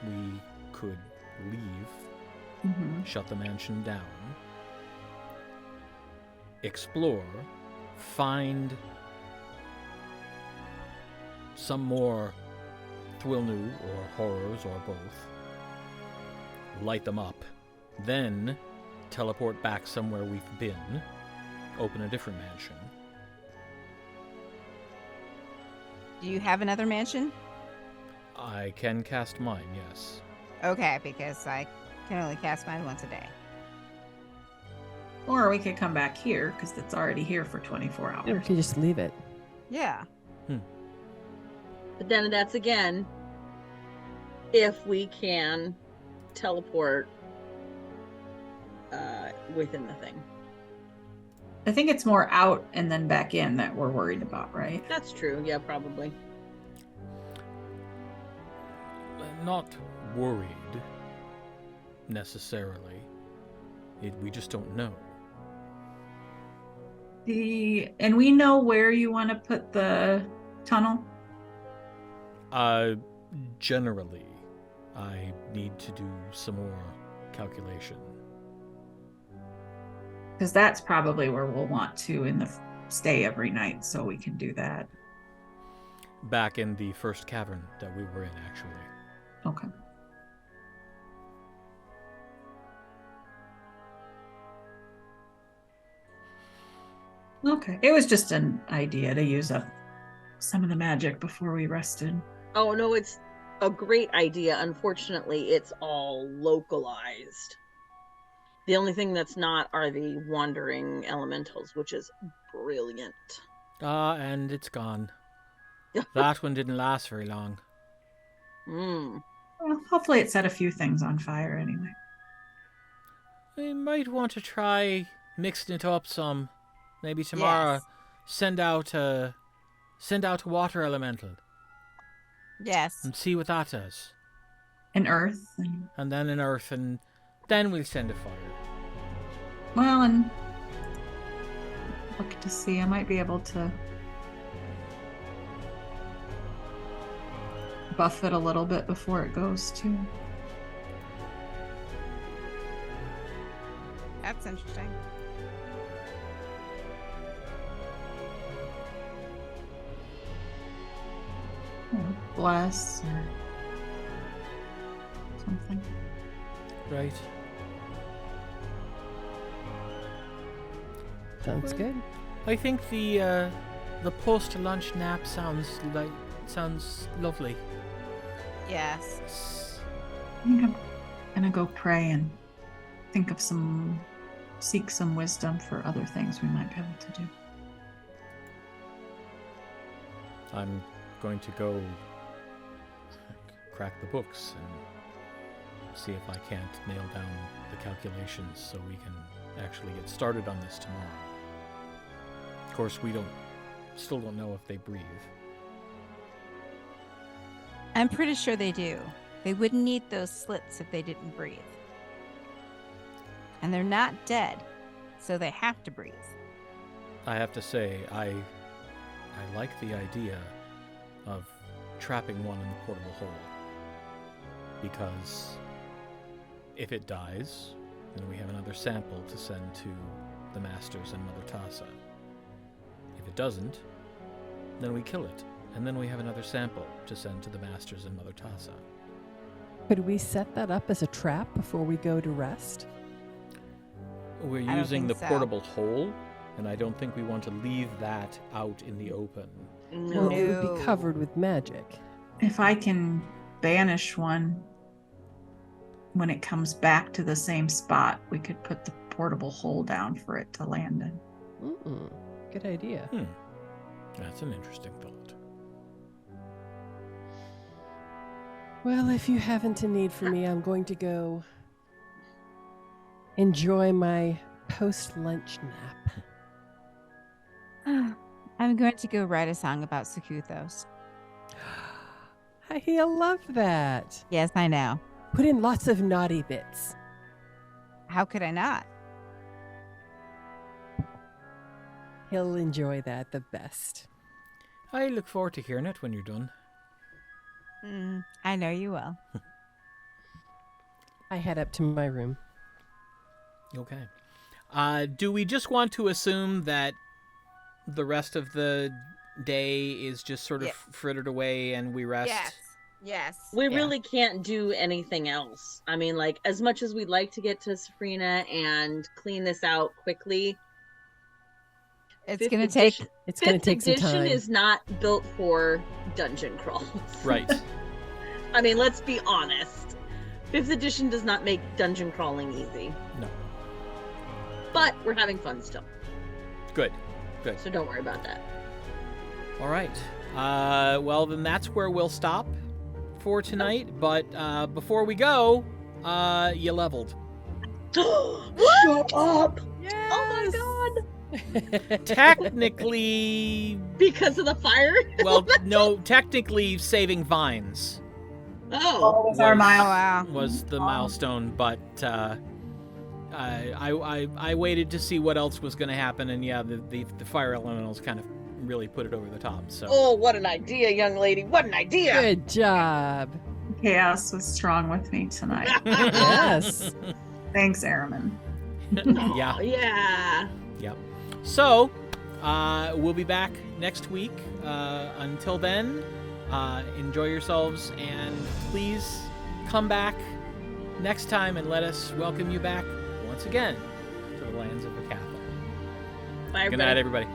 we could leave, shut the mansion down, explore, find some more Thuilnu or horrors or both, light them up, then teleport back somewhere we've been, open a different mansion. Do you have another mansion? I can cast mine, yes. Okay, because I can only cast mine once a day. Or we could come back here because it's already here for 24 Or hours. we could just leave it. Yeah. But then that's again, if we can teleport within the thing. I think it's more out and then back in that we're worried about, right? That's true. Yeah, probably. Not worried, necessarily. We just don't know. And we know where you want to put the tunnel? Generally, I need to do some more calculation. Because that's probably where we'll want to stay every night, so we can do that. Back in the first cavern that we were in, actually. Okay. Okay. It was just an idea to use up some of the magic before we rested. Oh, no, it's a great idea. Unfortunately, it's all localized. The only thing that's not are the wandering elementals, which is brilliant. And it's gone. That one didn't last very long. Well, hopefully it set a few things on fire anyway. We might want to try mixing it up some. Maybe tomorrow, Yes. send out a water elemental. Yes. and see what that does. And earth. And then an earth, and then we'll send a fire. Well, and look to see. I might be able to buff it a little bit before it goes too. That's interesting. Bless or something. Right. Sounds good. I think the post-lunch nap sounds lovely. Yes. I think I'm gonna go pray and seek some wisdom for other things we might be able to do. I'm going to go crack the books and see if I can't nail down the calculations so we can actually get started on this tomorrow. Of course, we still don't know if they breathe. I'm pretty sure they do. They wouldn't need those slits if they didn't breathe. And they're not dead, so they have to breathe. I have to say, I like the idea of trapping one in the portable hole. Because if it dies, then we have another sample to send to the Masters and Mother Tassa. If it doesn't, then we kill it, and then we have another sample to send to the Masters and Mother Tassa. Could we set that up as a trap before we go to rest? We're I don't using the think so. portable hole, and I don't think we want to leave that out in the open. Well, it would No. be covered with magic. If I can banish one when it comes back to the same spot, we could put the portable hole down for it to land in. Mm-mm. Good idea. That's an interesting thought. Well, if you haven't a need for me, I'm going to go enjoy my post-lunch nap. I'm going to go write a song about Sakuthos. I love that. Yes, I know. Put in lots of naughty bits. How could I not? He'll enjoy that the best. I look forward to hearing it when you're done. I know you will. I head up to my room. Okay. Do we just want to assume that the rest of the day is just sort of frittered away and we rest? Yes. We really can't do anything else. I mean, like, as much as we'd like to get to Safrina and clean this out quickly, It's going to take... It's going to take some edition time. is not built for dungeon crawls. Right. I mean, let's be honest. 5th edition does not make dungeon crawling easy. No. But we're having fun still. Good. So don't worry about that. All right. Well, then that's where we'll stop for tonight. But before we go, you leveled. Shut up! Yes! Oh my god! Technically, Because of the fire? well, no, technically saving vines Oh. Was our Oh, mile. wow. was the milestone, but I waited to see what else was going to happen, and yeah, the fire elementals kind of really put it over the top. So Oh, what an idea, young lady. What an idea. Good job. Chaos was strong with me tonight. Yes. Thanks, Araman. Yeah. Oh, yeah. Yep. So, we'll be back next week. Until then, enjoy yourselves, and please come back next time and let us welcome you back once again to the lands of Aecathan. Bye, Good night, everybody.